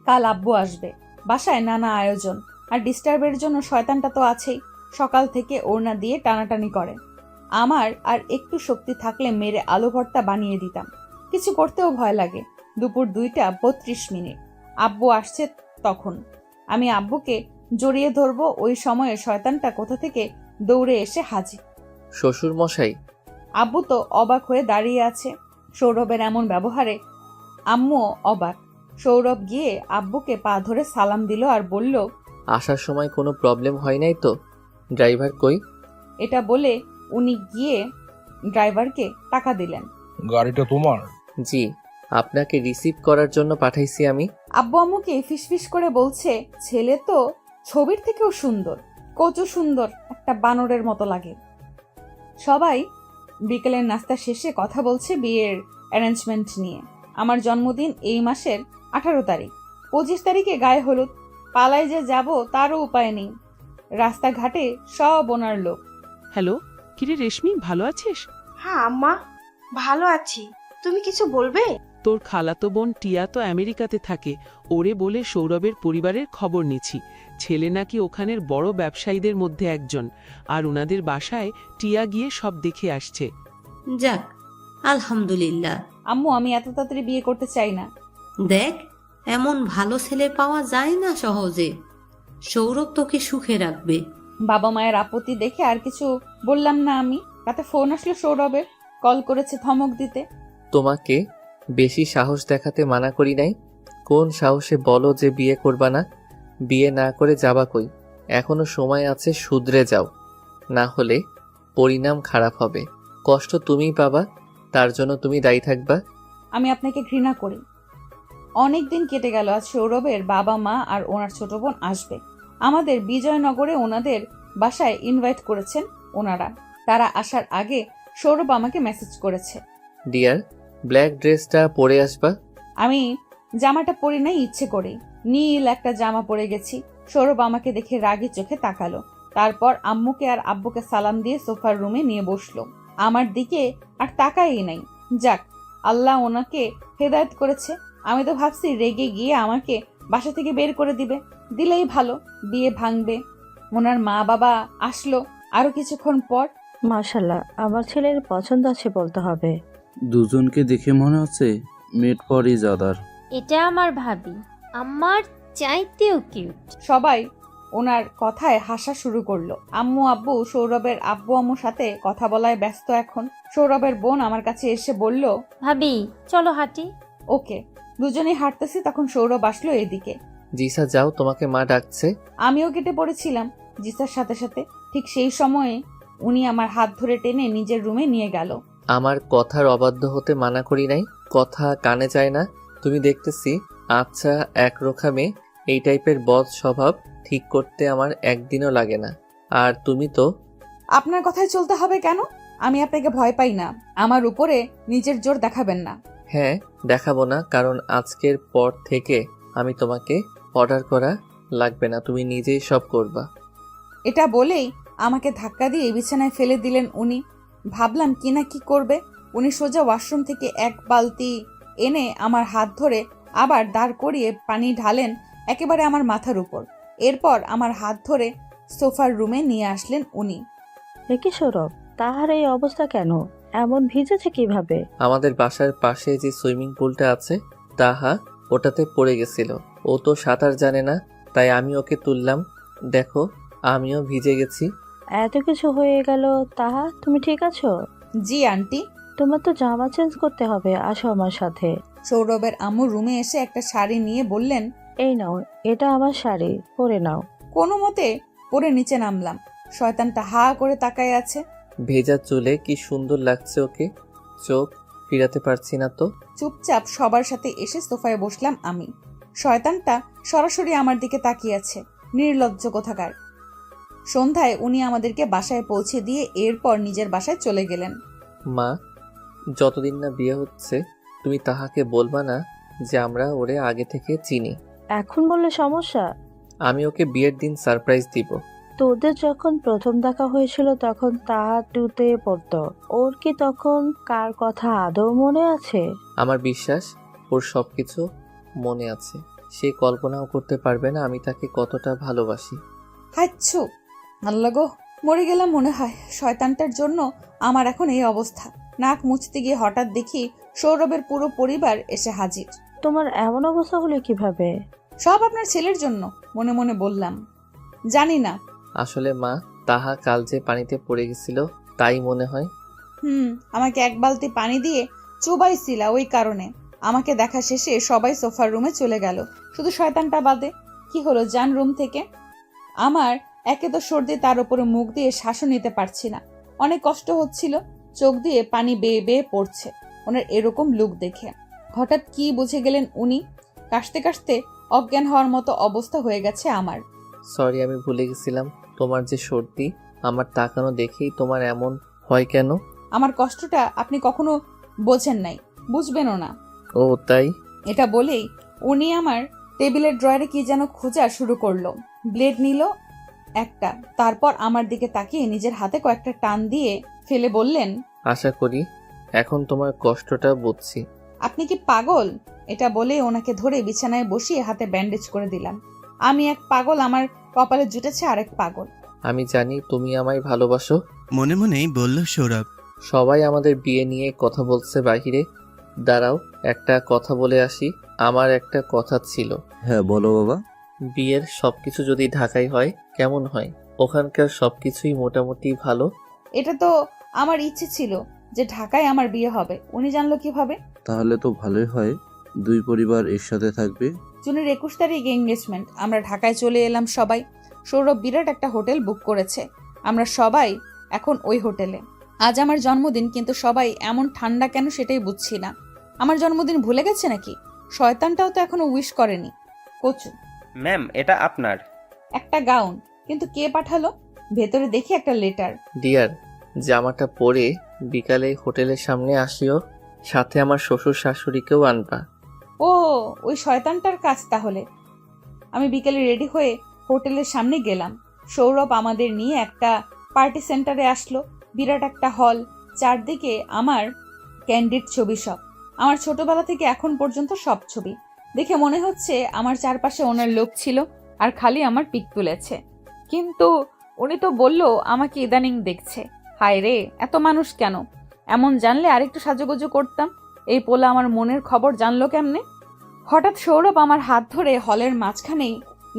কাল আব্বু আসবে। বাসায় নানা আয়োজন, আর ডিস্টার্বের জন্য শয়তানটা তো আছেই। সকাল থেকে ওড়না দিয়ে টানাটানি করে। আমার আর একটু শক্তি থাকলে মেরে আলু ভর্তা বানিয়ে দিতাম। কিছু করতেও ভয় লাগে। দুপুর 2:32। আব্বু আসছে তখন। আমি আব্বুকে জড়িয়ে ধরবো, ওই সময়ে শয়তানটা কোথা থেকে দৌড়ে এসে হাজির।
শ্বশুর মশাই।
আব্বু তো অবাক হয়ে দাঁড়িয়ে আছে। সৌরভের এমন ব্যবহারে আম্মুও অবাক। সৌরভ গিয়ে আব্বুকে পা ধরে সালাম দিল আর বলল,
আসার সময় কোনো প্রবলেম হয় নাই তো? ড্রাইভার কই?
এটা বলে উনি গিয়ে ড্রাইভারকে টাকা দিলেন।
গাড়িটা তোমার?
জি, আপনাকে রিসিভ করার জন্য পাঠাইছি আমি।
আব্বু আম্মুকে ফিসফিস করে বলছে, ছেলে তো ছবির থেকেও সুন্দর, কচু সুন্দর, একটা বানরের মতো লাগে। সবাই বিকেলের নাস্তা শেষে কথা বলছে বিয়ের অ্যারেঞ্জমেন্ট নিয়ে। আমার জন্মদিন এই মাসের 18 তারিখ। 25 তারিখে গায়ে হলুদ। পালায় যে যাব তারও উপায় নেই। রাস্তাঘাটে সব ওনার লোক।
হ্যালো, কিরে রেশমি, ভালো আছিস?
হ্যাঁ আম্মা, ভালো আছি। তুমি কিছু বলবে?
তোর খালাতো বোন টিয়া তো আমেরিকাতে থাকে। ওরে বলে সৌরভের পরিবারের খবর নিচ্ছি। ছেলে নাকি ওখানের বড় ব্যবসায়ীদের মধ্যে একজন, আর ওনাদের বাসায় টিয়া গিয়ে সব দেখে আসছে।
যাক, আলহামদুলিল্লাহ।
আম্মু, আমি এত তাড়াতাড়ি বিয়ে করতে চাই না।
দেখ, এমন ভালো ছেলে পাওয়া যায় না সহজে। সৌরভ তোকে সুখে রাখবে।
বাবা মায়ের আপত্তি দেখে আর কিছু বললাম না আমি। রাতে ফোন আসলো সৌরভের, কল করেছে ধমক দিতে।
তোমাকে বেশি সাহস দেখাতে মানা করি নাই? কোন সাহসে বলো যে বিয়ে করবা না? বিয়ে না করে যাবা কই? এখনো সময় আছে, শুধরে যাও, না হলে পরিণাম খারাপ হবে। কষ্ট তুমিই পাবা, তার জন্য তুমি দায়ী থাকবা।
আমি আপনাকে ঘৃণা করি। অনেক দিন কেটে গেল, আজ সৌরভের বাবা মা আর ওনার ছোট বোন আসবে। আমাদের বিজয়নগরে ওনাদের বাসায় ইনভাইট করেছেন ওনারা। তারা আসার আগে সৌরভ আমাকে মেসেজ করেছে,
ডিয়ার, ব্ল্যাক ড্রেসটা পরে আসবা।
আমি জামাটা পরি নাই ইচ্ছে করে, নীল একটা জামা পরে গেছি। সৌরভ আমাকে দেখে রাগী চোখে তাকালো। তারপর আম্মুকে আর আব্বুকে সালাম দিয়ে সোফার রুমে নিয়ে বসলো। আমার দিকে আর তাকাই নাই। যাক, আল্লাহ ওনাকে হেদায়েত করেছে। আমি তো ভাবছি রেগে গিয়ে আমাকে বাসা থেকে বের করে দিবে। দিলেই ভালো, বিয়ে ভাঙবে। ওনার মা বাবা আসলো আরো কিছুক্ষণ পর।
মাশাআল্লাহ, আমার ছেলের পছন্দ আছে বলতে হবে।
দুজনকে দেখে মনে হচ্ছে মেড ফর ইজ আদার।
এটা আমার ভাবি, আমার চাইতেও কিউট।
সবাই ওনার কথায় হাসা শুরু করলো। আম্মু আব্বু সৌরভের আব্বু আম্মুর সাথে কথা বলায় ব্যস্ত এখন। সৌরভের বোন আমার কাছে এসে বলল,
ভাবি চলো হাঁটি।
ওকে। দুজনেই হাঁটতেছি, তখন সৌরভ আসলো এদিকে।
জিসা যাও, তোমাকে মা ডাকছে।
আমিও কেটে পড়েছিলাম জিসার সাথে সাথে। ঠিক সেই সময়ে উনি আমার হাত ধরে টেনে নিজের রুমে নিয়ে গেল।
আমার কথার অবাধ্য হতে মানা করি নাই? কথা কানে যায় না? তুমি দেখতেছি আচ্ছা একরোখা মেয়ে। এই টাইপের বদ স্বভাব ঠিক করতে আমার একদিনও লাগে না। আর তুমি তো।
আপনার কথায় চলতে হবে কেন? আমি আপনাকে ভয় পাই না। আমার উপরে নিজের জোর দেখাবেন না।
হ্যাঁ, দেখাবো না, কারণ আজকের পর থেকে আমি তোমাকে অর্ডার করা লাগবে না, তুমি নিজেই সব করবা।
এটা বলেই আমাকে ধাক্কা দিয়ে বিছানায় ফেলে দিলেন উনি। ভাবলাম কি না কি করবে। উনি সোজা ওয়াশরুম থেকে এক বালতি এনে আমার হাত ধরে আবার দাঁড় করিয়ে পানি ঢালেন একেবারে আমার মাথার উপর। এরপর আমার হাত ধরে সোফার রুমে নিয়ে আসলেন উনি।
কি সৌরভ, তাহার এই অবস্থা কেন? এমন ভিজেছে কিভাবে?
আমাদের বাসার পাশে যে সুইমিং পুলটা আছে, তাহা ওটাতে পড়ে গেছিল। ও তো সাঁতার জানে না, তাই আমি ওকে তুললাম। দেখো, আমিও ভিজে গেছি।
এত কিছু হয়ে গেল, তাহা তুমি ঠিক আছো?
জি আন্টি।
তোমার তো জামা চেঞ্জ করতে হবে, আসো আমার সাথে।
সৌরভের আম্মু রুমে এসে একটা শাড়ি নিয়ে বললেন,
এই নাও, এটা আমার শাড়ি, পরে নাও।
কোনো মতে পরে নিচে নামলাম। শয়তানটা হা করে তাকায় আছে।
ভেজা চুলে কি সুন্দর লাগছে ওকে, চোখ ফিরাতে পারছি না তো।
চুপচাপ সবার সাথে এসে সোফায় বসলাম আমি। শয়তানটা সরাসরি আমার দিকে তাকিয়ে আছে, নির্লজ্জ কোথাকার। সন্ধ্যায় উনি আমাদেরকে বাসায় পৌঁছে দিয়ে এরপর নিজের বাসায় চলে গেলেন।
মা, যতদিন না বিয়ে হচ্ছে তুমি তাহাকে বলবা না যে আমরা ওরে আগে থেকে চিনি।
এখন বললে সমস্যা?
আমি ওকে বিয়ের দিন সারপ্রাইজ দিব।
তোদের যখন প্রথম দেখা হয়েছিল তখন তাহা টুতে পড়তো, ওর কি তখন কার কথা আদৌ মনে আছে?
আমার বিশ্বাস ওর সবকিছু মনে আছে। সে কল্পনাও করতে পারবে না আমি তাকে কতটা ভালোবাসি।
হাচ্ছু, আল্লাহ গো, মরে গেলাম মনে হয়। শয়তানটার জন্য আমার এখন এই অবস্থা। নাক মুছতে গিয়ে হঠাৎ দেখি সৌরভের পুরো পরিবার এসে হাজির।
তোমার এমন অবস্থা হলো কিভাবে?
সব আপনার ছেলের জন্য, মনে মনে বললাম। জানি না।
আসলে মা, তাহা কাল যে পানিতে পড়ে গেছিল তাই মনে হয়।
আমাকে এক বালতি পানি দিয়ে চুবাইছিলা, ওই কারণে। আমাকে দেখা শেষে সবাই সোফার রুমে চলে গেল, শুধু শয়তানটা বাদে। কি হলো যান রুম থেকে। আমার একে তো সর্দি, তার উপরে মুখ দিয়ে শ্বাসও নিতে পারছি না। অনেক কষ্ট হচ্ছিল, চোখ দিয়ে পানি বেয়ে বেয়ে পড়ছে ওনার এরকম লুক দেখে। হঠাৎ কি বুঝে গেলেন উনি, কাশতে কাশতে অজ্ঞান হওয়ার মতো অবস্থা হয়ে গেছে আমার।
সরি, আমি ভুলে গেছিলাম তোমার যে সর্দি। আমার তাকানো দেখেই তোমার এমন হয় কেন?
আমার কষ্টটা আপনি কখনো বোঝেন নাই, বুঝবেনও না।
ও তাই?
এটা বলেই উনি আমার টেবিলের ড্রয়ারে কি যেন খোঁজা শুরু করলো। ব্লেড নিল একটা, তারপর আমার দিকে তাকিয়ে নিজের হাতে কয়েকটা টান দিয়ে ফেলে বললেন,
আশা করি এখন তোমার কষ্টটা বুঝছি।
আপনি কি পাগল? এটা বলে ওনাকে ধরে বিছানায় বসিয়ে হাতে ব্যান্ডেজ করে দিলাম। আমি এক পাগল, আমার কপালে জুটেছে আরেক পাগল।
আমি জানি তুমি আমায় ভালোবাসো,
মনে মনেই বলল সৌরভ।
সবাই আমাদের বিয়ে নিয়ে কথা বলছে বাহিরে। দাঁড়াও, একটা কথা বলে আসি। আমার একটা কথা ছিল।
হ্যাঁ বলো বাবা।
বিয়ের সবকিছু যদি ঢাকায় হয় কেমন হয়? ওখানকার সবকিছুই মোটামুটি ভালো।
এটা তো আমার ইচ্ছে ছিল যে ঢাকায় আমার বিয়ে হবে। উনি জানলো কিভাবে?
তাহলে তো ভালোই হয়, দুই পরিবার একসাথে থাকবে।
জুনের 21 তারিখ এঙ্গেজমেন্ট। আমরা ঢাকায় চলে এলাম সবাই। সৌরভ বিরাট একটা হোটেল বুক করেছে, আমরা সবাই এখন ওই হোটেলে। আজ আমার জন্মদিন, কিন্তু সবাই এমন ঠান্ডা কেন সেটাই বুঝছি না। আমার জন্মদিন ভুলে গেছে নাকি? শয়তানটাও তো এখনো উইশ করেনি। কচু
ম্যাম, এটা আপনার।
একটা গাউন, কিন্তু কে পাঠালো? ভেতরে দেখি একটা লেটার।
ডিয়ার, জামাটা পরে বিকালে হোটেলের সামনে আসিও, সাথে আমার শ্বশুর শাশুড়িকেও আনবা।
ও, ওই শয়তানটার কাজ তাহলে। আমি বিকেলে রেডি হয়ে হোটেলের সামনে গেলাম। সৌরভ আমাদের নিয়ে একটা পার্টি সেন্টারে আসলো। বিরাট একটা হল, চারদিকে আমার ক্যান্ডিড ছবি সব। আমার ছোটবেলা থেকে এখন পর্যন্ত সব ছবি দেখে মনে হচ্ছে আমার চারপাশে ওনার লোক ছিল আর খালি আমার পিক তুলেছে। কিন্তু উনি তো বললো আমাকে ইদানিং দেখছে। হায় রে, এত মানুষ কেন? এমন জানলে আরেকটু সাজুগুজু করতাম। এই পোলা আমার মনের খবর জানলো কেমনে? হঠাৎ সৌরভ আমার হাত ধরে হলের মাঝখানেই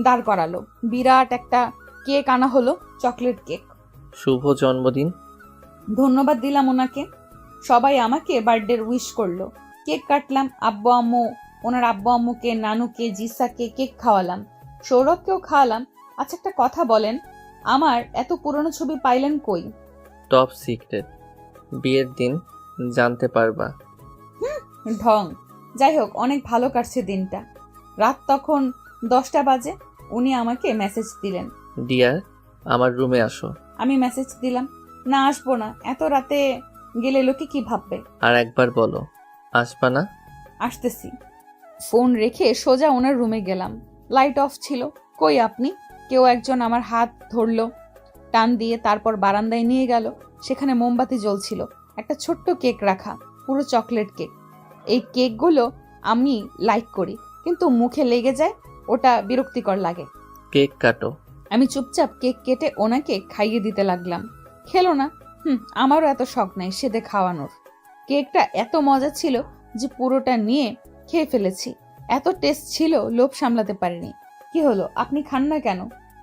দাঁড় করালো। বিরাট একটা কেক আনা হলো, চকলেট কেক।
শুভ জন্মদিন।
ধন্যবাদ দিলাম ওনাকে। সবাই আমাকে বার্থডে উইশ করলো। কেক কাটলাম। আব্বু আম্মু, ওনার আব্বু আম্মুকে, নানুকে, জিসাকে কেক খাওয়ালাম, সৌরভকেও খাওয়ালাম। আচ্ছা একটা কথা বলেন, আমার এত পুরনো ছবি পাইলেন কই?
টপ সিক্রেট, বিয়ের দিন জানতে পারবা।
ঢং। যাই হোক, অনেক ভালো কাটছে দিনটা। রাত তখন 10টা বাজে। উনি আমাকে মেসেজ দিলেন,
ডিয়ার আমার রুমে আসো।
আমি মেসেজ দিলাম, না আসবো না, এত রাতে গেলে লোকে কি ভাববে।
আর একবার বলো, আসবা না?
আসতেছি। ফোন রেখে সোজা ওনার রুমে গেলাম। লাইট অফ ছিল। কই আপনি? কেউ একজন আমার হাত ধরলো টান দিয়ে, তারপর বারান্দায় নিয়ে গেল। সেখানে মোমবাতি জ্বলছিল, একটা ছোট্ট কেক রাখা, পুরো চকলেট কেক। এই কেকগুলো আমি লাইক করি, কিন্তু মুখে লেগে যায়, ওটা বিরক্তিকর লাগে।
কেক কাটো।
আমি চুপচাপ কেক কেটে ওনাকে খাইয়ে দিতে লাগলাম। খেলো না। আমারও এত শখ নাই সেদে খাওয়ানোর। কেকটা এত মজা ছিল যে পুরোটা নিয়ে খেয়ে ফেলেছি। এত টেস্ট ছিল, লোভ সামলাতে পারিনি। কি হলো, আপনি খান না কেন?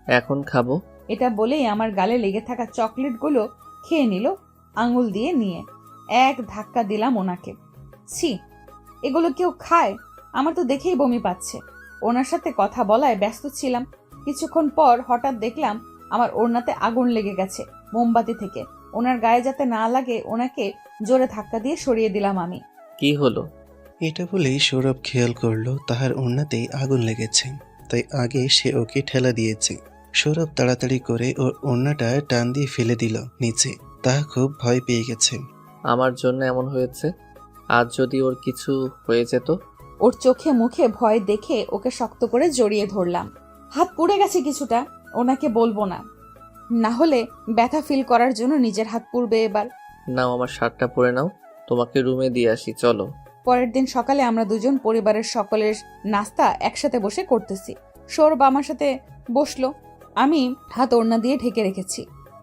এখন খাবো।
এটা বলেই আমার গালে লেগে থাকা চকলেটগুলো খেয়ে নিল আঙুল দিয়ে নিয়ে। এক ধাক্কা দিলাম ওনাকে। ছি, এগুলো কেউ খায়? আমার তো দেখেই বমি পাচ্ছে। ওনার সাথে কথা বলায় ব্যস্ত ছিলাম। কিছুক্ষণ পর হঠাৎ দেখলাম আমার ওড়নাতে আগুন লেগে গেছে মোমবাতি থেকে। ওনার গায়ে যাতে না লাগে ওনাকে জোরে ধাক্কা দিয়ে সরিয়ে দিলাম আমি।
কি হলো?
এটা বলেই সৌরভ খেয়াল করলো তাহার ওড়নাতেই আগুন লেগেছে, তাই আগে সে ওকে ঠেলা দিয়েছে। সৌরভ তাড়াতাড়ি করে ওর ওড়নাটা টান দিয়ে ফেলে দিল নিচে। তাহা খুব ভয় পেয়ে গেছে।
আমার জন্য এমন হয়েছে, আজ যদি ওর কিছু হয়ে যেত।
ওর চোখে মুখে ভয় দেখে ওকে শক্ত করে জড়িয়ে ধরলাম। হাত পুড়ে গেছে কিছুটা, ওনাকে বলবো না, না হলে ব্যথা ফিল করার জন্য নিজের হাত পুড়বে এবার।
নাও আমার শার্টটা পরে নাও, তোমাকে রুমে দিয়ে আসি, চলো।
পরের দিন সকালে আমরা দুজন পরিবারের সকলের নাস্তা একসাথে বসে করতেছি। সৌরভ আমার সাথে বসলো, আমি হাত ওড়না দিয়ে ঢেকে রেখেছি,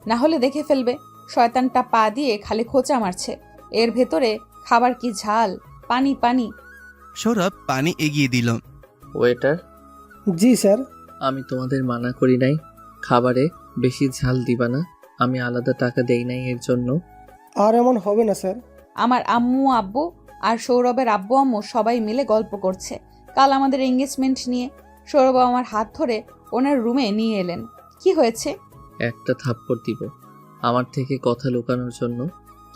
না হলে দেখে ফেলবে। শয়তানটা পা দিয়ে খালি খোঁচা মারছে, এর ভেতরে খাবার কি ঝাল, পানি পানি।
সৌরভ পানি এগিয়ে দিল।
ওয়েটার।
জি স্যার।
আমি তোমাদের মানা করি নাই খাবারে বেশি ঝাল দিবা না, আমি আলাদা টাকা দেই নাই এর জন্য।
আর এমন হবে না স্যার।
আমার আম্মু আব্বু আর সৌরভের আব্বু আম্মু সবাই মিলে গল্প করছে কাল আমাদের এঙ্গেজমেন্ট নিয়ে। সৌরভ আমার হাত ধরে ওনার রুমে নিয়ে এলেন। কি হয়েছে?
একটা থাপ্পড় দিব আমার থেকে কথা লুকানোর জন্য।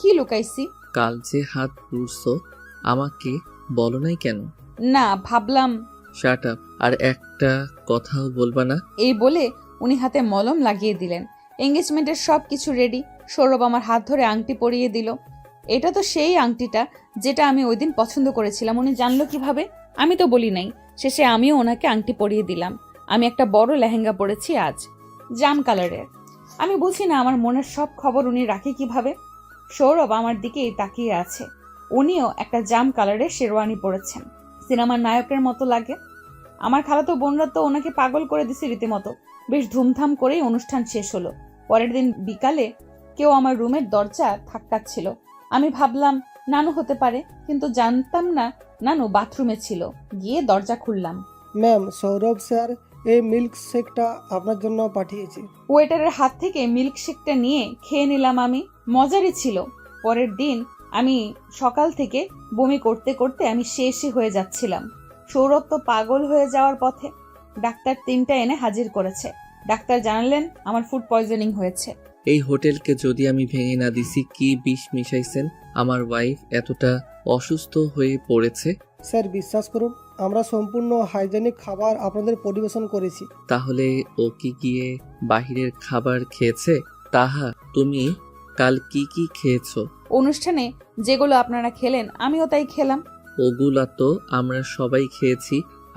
কি লুকাইছি?
কাল যে হাত পুড়ছো আমাকে বলো নাই কেন?
না, ভাবলাম।
শাট আপ, আর একটা কথাও বলবা না।
এই বলে উনি হাতে মলম লাগিয়ে দিলেন। এঙ্গেজমেন্টের সব কিছু রেডি। সৌরভ আমার হাত ধরে আংটি পরিয়ে দিল। এটা তো সেই আংটিটা যেটা আমি ওই দিন পছন্দ করেছিলাম। উনি জানলো কিভাবে? আমি তো বলি নাই। শেষে আমিও ওনাকে আংটি পরিয়ে দিলাম। আমি একটা বড় লেহেঙ্গা পরেছি আজ, জাম কালারের। আমি বুঝি না আমার মনের সব খবর উনি রাখে কিভাবে। সৌরভ আমার দিকেই তাকিয়ে আছে। উনিও একটা জাম কালারের শেরওয়ানি পরেছেন, সিনেমার নায়কের মতো লাগে। আমার খালাতো বোনরা তো ওনাকে পাগল করে দিছে রীতিমতো। বেশ ধুমধাম করেই অনুষ্ঠান শেষ হলো। পরের দিন বিকালে কেউ আমার রুমের দরজা ধাক্কাচ্ছিল। আমি ভাবলাম নানু হতে পারে, কিন্তু জানতাম না নানু বাথরুমে ছিল। গিয়ে দরজা খুললাম।
ম্যাম, সৌরভ স্যার এই মিল্ক শেকটা আপনার জন্য পাঠিয়েছি।
ওয়েটারের হাত থেকে মিল্ক শেকটা নিয়ে খেয়ে নিলাম আমি। মজারই ছিল। পরের দিন আমি সকাল থেকে বমি করতে করতে আমি শেষই হয়ে যাচ্ছিলাম। সৌরভ তো পাগল হয়ে যাওয়ার পথে। ডাক্তার 3টা এনে হাজির করেছে। ডাক্তার জানালেন আমার ফুড পয়জনিং হয়েছে।
এই হোটেলকে যদি আমি ভেঙে না দিছি, কি বিষ মিশাইছেন? আমার ওয়াইফ এতটা অসুস্থ হয়ে পড়েছে।
স্যার বিশ্বাস করুন, আমরা সম্পূর্ণ হাইজেনিক খাবার আপনাদের পরিবেশন করেছি।
তাহলে ও কি গিয়ে বাহিরের খাবার খেয়েছে? তাহা তুমি কাল কি কি খেয়েছো?
অনুষ্ঠানে যেগুলো আপনারা খেলেন আমিও তাই খেলাম।
ওগুলা তো আমরা সবাই খেয়েছি।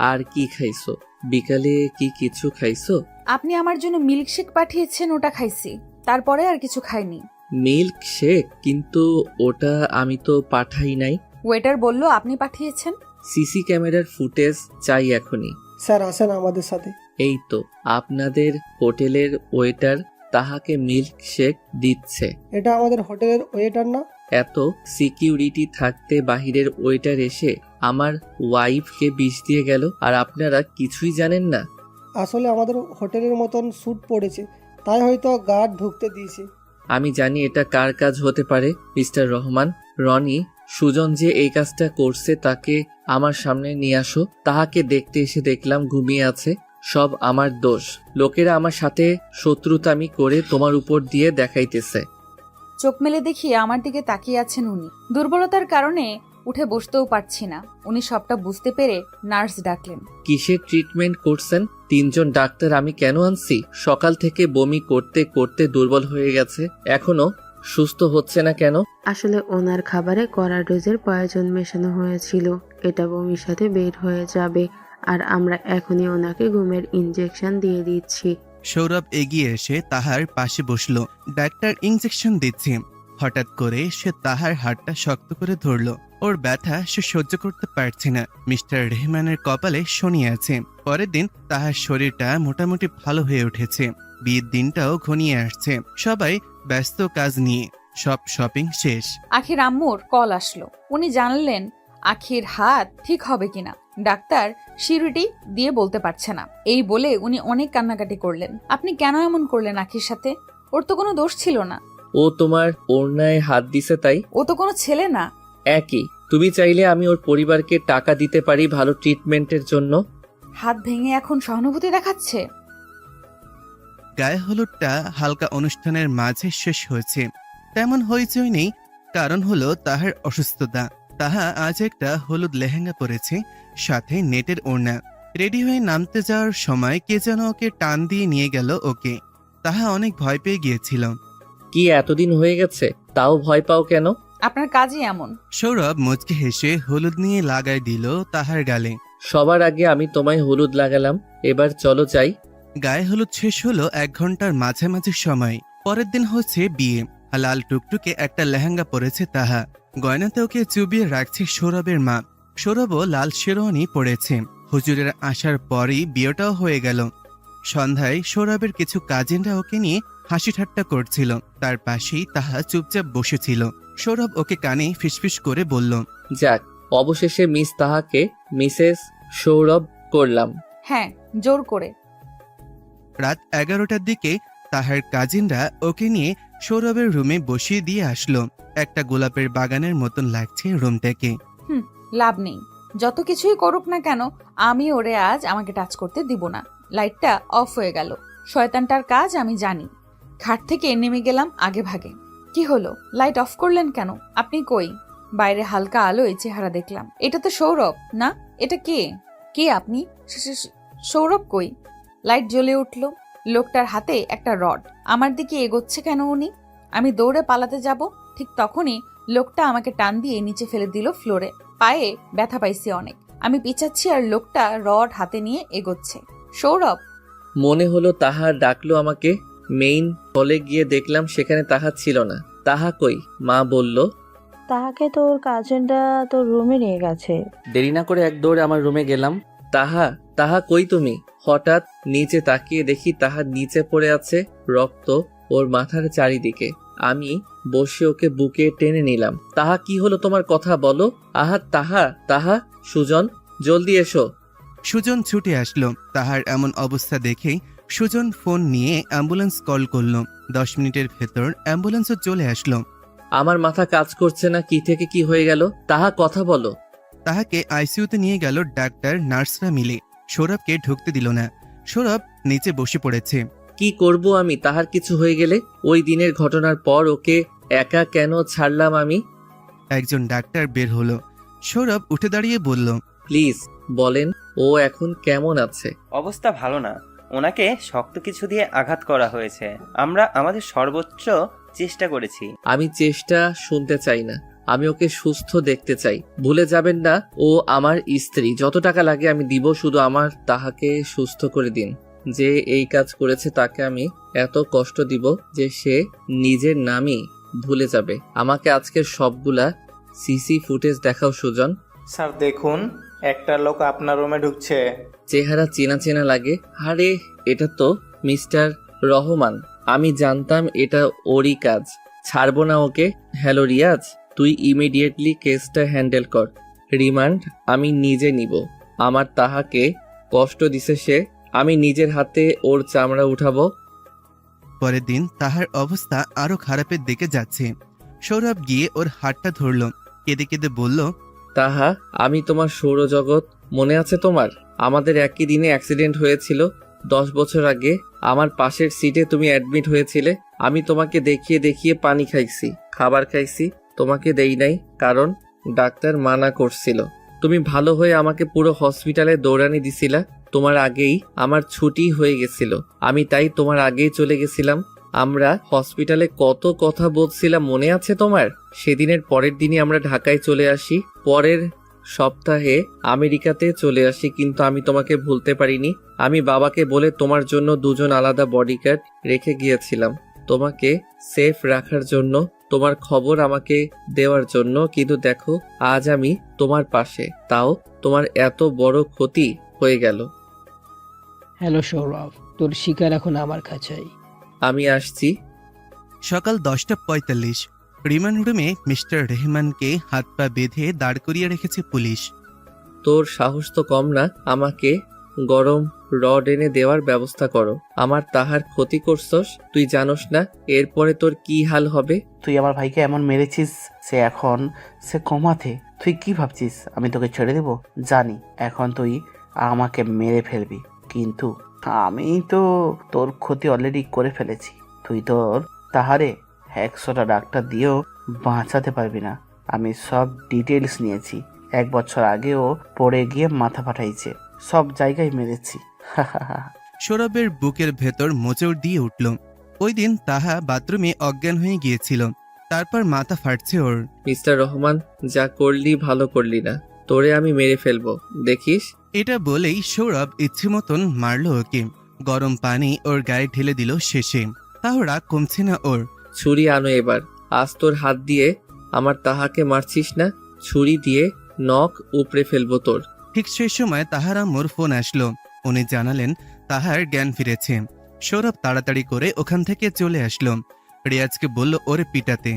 আর কি খাইছো? বিকালে কি কিছু খাইছো?
আপনি আমার জন্য মিল্কশেক পাঠিয়েছেন, ওটা খাইছি। তারপরে আর কিছু খাইনি।
Milk shake? কিন্তু ওটা আমি তো পাঠাই নাই।
ওয়েটার বলল আপনি পাঠিয়েছেন।
সিসি ক্যামেরার ফুটেজ চাই এখনই।
স্যার আসেন আমাদের সাথে।
এই তো আপনাদের হোটেলের ওয়েটার তাহাকে মিল্ক শেক দিচ্ছে।
এটা আমাদের হোটেলের ওয়েটার না।
এত সিকিউরিটি থাকতে বাহিরের ওয়েটার এসে আমার ওয়াইফকে বিষ দিয়ে গেল, আর আপনারা কিছুই জানেন না।
আসলে আমাদের হোটেলের মতন স্যুট পড়েছে, তাই হয়তো গার্ড ঢুকতে দিয়েছে।
আমি জানি এটা কার কাজ হতে পারে। মিস্টার রহমান, রনি, সুজন যে এই কাজটা করছে তাকে আমার সামনে নিয়ে আসো। তাহাকে দেখতে এসে দেখলাম ঘুমিয়ে আছে। সব আমার দোষ। লোকেরা আমার সাথে শত্রুতামি করে তোমার উপর দিয়ে দেখাইতেছে।
চোখ মেলে দেখি আমার দিকে তাকিয়ে আছেন উনি। দুর্বলতার কারণে উঠে বসতেও পারছি না। উনি সবটা বুঝতে পেরে নার্স ডাকলেন।
কিসের ট্রিটমেন্ট করছেন? 3 জন ডাক্তার আমি কেন আনছি? সকাল থেকে বমি করতে করতে দুর্বল হয়ে গেছে, এখনো সুস্থ হচ্ছে না কেন?
আসলে ওনার খাবারে কড়া ডোজের পয়জন মেশানো হয়েছিল। এটা বমির সাথে বের হয়ে যাবে, আর আমরা এখনই ওনাকে ঘুমের ইনজেকশন দিয়ে দিচ্ছি।
সৌরভ এগিয়ে এসে তাহার পাশে বসলো। ডাক্তার ইনজেকশন দিচ্ছে। হঠাৎ করে সে তাহার হাতটা শক্ত করে ধরল। ওর ব্যথা সে সহ্য করতে পারছে না। মিস্টার রেহমানের কপালে শনি আছে। পরের দিন তাহার শরীরটা মোটামুটি ভালো হয়ে উঠেছে। বিয়ের দিনটাও ঘনিয়ে আসছে। সবাই ব্যস্ত কাজ নিয়ে। সব শপিং শেষ।
আখির আম্মুর কল আসলো। উনি জানলেন আখির হাত ঠিক হবে কিনা। ডাক্তার সিউরিটি দিয়ে বলতে পারছে না। এই বলে উনি অনেক কান্নাকাটি করলেন। আপনি কেন এমন করলেন আখির সাথে? ওর তো কোনো দোষ ছিল না।
ও তোমার ওড়নায় হাত দিছে তাই?
ও তো কোনো ছেলে না।
একই। তুমি চাইলে আমি ওর পরিবারকে টাকা দিতে পারি ভালো ট্রিটমেন্টের জন্য।
হাত ভেঙে এখন সহানুভূতি দেখাচ্ছে।
গায়ে হলুদটা হালকা অনুষ্ঠানের মাঝে শেষ হয়েছে। তেমন হইচই নেই, কারণ হলো তাহার অসুস্থতা। তাহা আজ একটা হলুদ লেহেঙ্গা পরেছে, সাথে নেটের ওড়না। রেডি হয়ে নামতে যাওয়ার সময় কে যেন ওকে টান দিয়ে নিয়ে গেল ওকে। তাহা অনেক ভয় পেয়ে গিয়েছিল।
কি এতদিন হয়ে গেছে, তাও ভয় পাও কেন?
আপনার কাজই এমন।
সৌরভ মুচকে হেসে হলুদ নিয়ে লাগাই দিল তাহার গালে।
সবার আগে আমি তোমায় হলুদ লাগালাম, এবার চলো যাই।
গায়ে হলুদ শেষ হলো 1 ঘন্টার মাঝামাঝি সময়। পরের দিন হচ্ছে বিয়ে। লাল টুকটুকে একটা লেহেঙ্গা পরেছে তাহা। গয়নাতে ওকে চুবিয়ে রাখছে সৌরভের মা। সৌরভও লাল শেরওয়ানি পরেছে। হুজুরের আসার পরই বিয়েটাও হয়ে গেল। সন্ধ্যায় সৌরভের কিছু কাজিনরা ওকে নিয়ে হাসি ঠাট্টা করছিল। তার পাশেই তাহা চুপচাপ বসেছিল। সৌরভ ওকে কানে ফিসফিস করে বলল,
যাক, অবশেষে মিস তাহাকে মিসেস সৌরভ করলাম।
হ্যাঁ, জোর করে।
রাত 11টার দিকে তাহার কাজিনরা ওকে নিয়ে সৌরভের রুমে বসিয়ে দিয়ে আসলো। একটা গোলাপের বাগানের মতন লাগছে রুমটাকে।
লাভ নেই, যত কিছুই করুক না কেন আমি ওরে আজ আমাকে টাচ করতে দিব না। লাইটটা অফ হয়ে গেল। শয়তানটার কাজ আমি জানি। ঘাট থেকে নেমে গেলাম আগে ভাগে। কি হলো, লাইট অফ করলেন কেন? আপনি কই? বাইরে হালকা আলোয় চেহারা দেখলাম। এটা তো সৌরভ না? এটা কে? কে আপনি? সৌরভ কই? লাইট জ্বলে উঠল। লোকটার হাতে একটা রড। আমার দিকে এগোচ্ছে কেন উনি? আমি দৌড়ে পালাতে যাব, ঠিক তখনই লোকটা আমাকে টান দিয়ে নিচে ফেলে দিল ফ্লোরে। পায়ে ব্যথা পাইছি অনেক। আমি পিছাচ্ছি আর লোকটা রড হাতে নিয়ে এগোচ্ছে। সৌরভ!
মনে হলো তাহা ডাকলো আমাকে। মেইন হলে গিয়ে দেখলাম সেখানে তাহা ছিল না। তাহা কই? মা বলল,
তাহাকে তোর কাজিনরা তোর রুমে নিয়ে গেছে।
দেরি না করে এক দৌড়ে আমার রুমে গেলাম। তাহা, তাহা কই তুমি? হঠাৎ নিচে তাকিয়ে দেখি তাহা নিচে পড়ে আছে, রক্ত ওর মাথার চারিদিকে। আমি বসে ওকে বুকে টেনে নিলাম। তাহা, কি হলো তোমার? কথা বলো। আহা তাহা, তাহা, সুজন, জলদি এসো।
সুজন ছুটে আসলো। তাহার এমন অবস্থা দেখেই সুজন ফোন নিয়ে অ্যাম্বুলেন্স কল করলো। 10 মিনিটের ভেতর অ্যাম্বুলেন্সও চলে আসলো।
আমার মাথা কাজ করছে না, কি থেকে কি হয়ে গেল? তাহা, কথা বলো।
তাহাকে আইসিইউতে নিয়ে গেল ডাক্তার নার্সরা মিলে। সৌরভকে ঢুকতে দিল না। সৌরভ নিচে বসে পড়েছে।
কি করব আমি তাহার কিছু হয়ে গেলে? ওই দিনের ঘটনার পর ওকে একা কেন ছাড়লাম আমি?
একজন ডাক্তার বের হলো। সৌরভ উঠে দাঁড়িয়ে বলল,
প্লিজ বলেন, ও এখন কেমন আছে?
অবস্থা ভালো না, ওনাকে শক্ত কিছু দিয়ে আঘাত করা হয়েছে। আমরা আমাদের সর্বোচ্চ চেষ্টা করেছি।
আমি চেষ্টা শুনতে চাই না, আমি ওকে সুস্থ দেখতে চাই। ভুলে যাবেন না, ও আমার স্ত্রী। যত টাকা লাগে আমি দিব, শুধু আমার তাহাকে সুস্থ করে দিন। যে এই কাজ করেছে তাকে আমি এত কষ্ট দিব যে সে নিজের নামই ভুলে যাবে। আমাকে আজকের সবগুলা সিসি ফুটেজ দেখাও সুজন।
স্যার দেখুন, একটা লোক আপনার রুমে ঢুকছে।
চেহারা চেনা চেনা লাগে। আরে এটা তো মিস্টার রহমান। আমি জানতাম এটা ওরই কাজ। ছাড়বো না ওকে। হ্যালো রিয়াজ, তুই ইমিডিয়েটলি কেসটা হ্যান্ডেল কর। রিমান্ড আমি নিজে নিব। আমার তাহাকে কষ্ট দিছে সে, আমি নিজের হাতে ওর চামড়া উঠাবো।
পরের দিন তাহার অবস্থা আরো খারাপের দিকে যাচ্ছে। সৌরভ গিয়ে ওর হাতটা ধরল, কেঁদে কেঁদে বলল,
তাহা, আমি তোমার সৌরজগৎ। মনে আছে তোমার? আমাদের একই দিনে অ্যাক্সিডেন্ট হয়েছিল 10 বছর আগে। আমার পাশের সিটে তুমি অ্যাডমিট হয়েছিলে। আমি তোমাকে দেখিয়ে দেখিয়ে পানি খাইছি, খাবার খাইছি, তোমাকে দেই নাই, কারণ ডাক্তার মানা করছিল। তুমি ভালো হয়ে আমাকে পুরো হসপিটালে দৌড়ানি দিছিলা। তোমার আগেই আমার ছুটি হয়ে গেছিল, আমি তাই তোমার আগেই চলে গেছিলাম। আমরা হসপিটালে কত কথা বলছিলাম, মনে আছে তোমার? সেদিনের পরের দিনই আমরা ঢাকায় চলে আসি, পরের সপ্তাহে আমেরিকাতে চলে আসি। কিন্তু আমি তোমাকে ভুলতে পারিনি। আমি বাবাকে বলে তোমার জন্য 2জন আলাদা বডিগার্ড রেখে গিয়েছিলাম, তোমাকে সেফ রাখার জন্য, তোমার খবর আমাকে দেওয়ার জন্য। কিন্তু দেখো, আজ আমি তোমার পাশে, তাও তোমার এত বড় ক্ষতি হয়ে গেল।
হ্যালো সৌরভ, তোর শিকার এখন আমার কাছেই।
আমি আসছি।
সকাল 10:45। রিমান্ড রুমে মিস্টার রেহমানকে হাত পা বেঁধে দাঁড় করিয়ে রেখেছে পুলিশ।
তোর সাহস তো কম না, আমাকে গরম রড এনে দেওয়ার ব্যবস্থা করো। আমার তাহার ক্ষতি করছস, তুই জানোস না এরপরে তোর কি হাল হবে।
তুই আমার ভাইকে এমন মেরেছিস, সে কমাতে। তুই কি ভাবছিস আমি তোকে ছেড়ে দেব? জানি এখন তুই আমাকে মেরে ফেলবি, কিন্তু আমি তো তোর ক্ষতি অলরেডি করে ফেলেছি। তুই তোর তাহারে 100টা ডাক্তার দিয়েও বাঁচাতে পারবি না। আমি সব ডিটেলস নিয়েছি। 1 বছর আগেও পড়ে গিয়ে মাথা ফাটাইছে, সব জায়গায় মেরেছি।
সৌরভের বুকের ভেতর মোচড় দিয়ে উঠল। ওই দিন তাহা বাথরুমে অজ্ঞান হয়ে গিয়েছিল, তারপর মাথা ফাটছে ওর।
মিস্টার রহমান, যা করলি ভালো করলি না, তোরে আমি মেরে ফেলবো, দেখিস।
এটা বলেই সৌরভ ইচ্ছে মতন মারল ওকে। গরম পানি ওর গায়ে ঢেলে দিল শেষে। তাও রাগ কমছে না ওর।
ছুরি আনো এবার। আজ তোর হাত দিয়ে আমার তাহাকে মারছিস না, ছুরি দিয়ে নখ উপড়ে ফেলবো তোর।
ঠিক সেই সময় তাহার আম্মুর ফোন আসলো। উনি জানালেন তাহার জ্ঞান ফিরেছে। সৌরভ তাড়াতাড়ি করে ওখান থেকে চলে আসলো। রিয়াজকে বলল ওরে পিটাতে।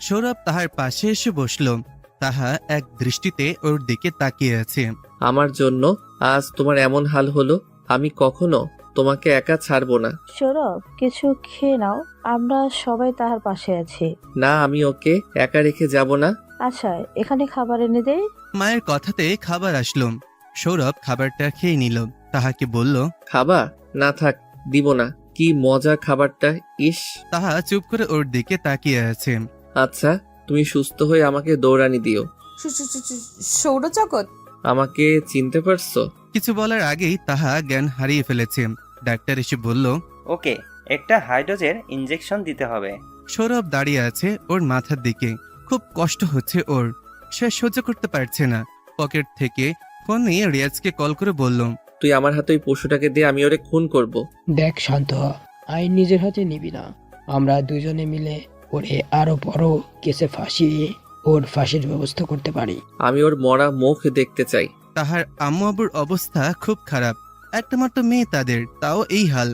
সৌরভ তাহার পাশে এসে বসলো। তাহা এক দৃষ্টিতে ওর দিকে তাকিয়ে আছে।
আমার জন্য আজ তোমার এমন হাল হলো, আমি কখনো তোমাকে একা ছাড়বো না।
সৌরভ, কিছু খেয়ে নাও, আমরা সবাই তাহার পাশে আছি।
না, আমি ওকে একা রেখে যাব না।
আচ্ছা, এখানে খাবার এনে দে।
মায়ের কথাতে খাবার আসলো। সৌরভ খাবারটা খেয়ে নিল। তাহাকে বলল,
খাবা? না থাক, দিব না। কি মজা খাবারটা, ইস।
তাহা চুপ করে ওর দিকে তাকিয়ে আছে।
আচ্ছা, তুমি সুস্থ হয়ে আমাকে দৌড়ানি দিও।
সৌরজগৎ,
আমাকে চিনতে পারছো?
কিছু বলার আগেই তাহা জ্ঞান হারিয়ে ফেলেছে। ডাক্তার এসে বলল,
ওকে একটা হাইড্রোজেন ইনজেকশন দিতে হবে।
সৌরভ দাঁড়িয়ে আছে ওর মাথার দিকে। খুব কষ্ট হচ্ছে ওর। সে সহ্য করতে পারছে না। পকেট থেকে ফোন নিয়ে রিয়াজকে কল করে বলল,
তুই আমার হাতে ওই পশুটাকে দিয়ে আমি ওরে খুন করব।
দেখ শান্ত হ, আইন নিজের হাতে নিবি না। আমরা দুজনে মিলে ওরে আরো বড় কেসে ফাঁসিয়ে ওর ফাঁসির ব্যবস্থা করতে পারি।
আমি ওর মরা মুখ দেখতে চাই।
তাহার আম্মু আব্বুর অবস্থা খুব খারাপ। একটা মাত্র মেয়ে তাদের, তাও এই হাল।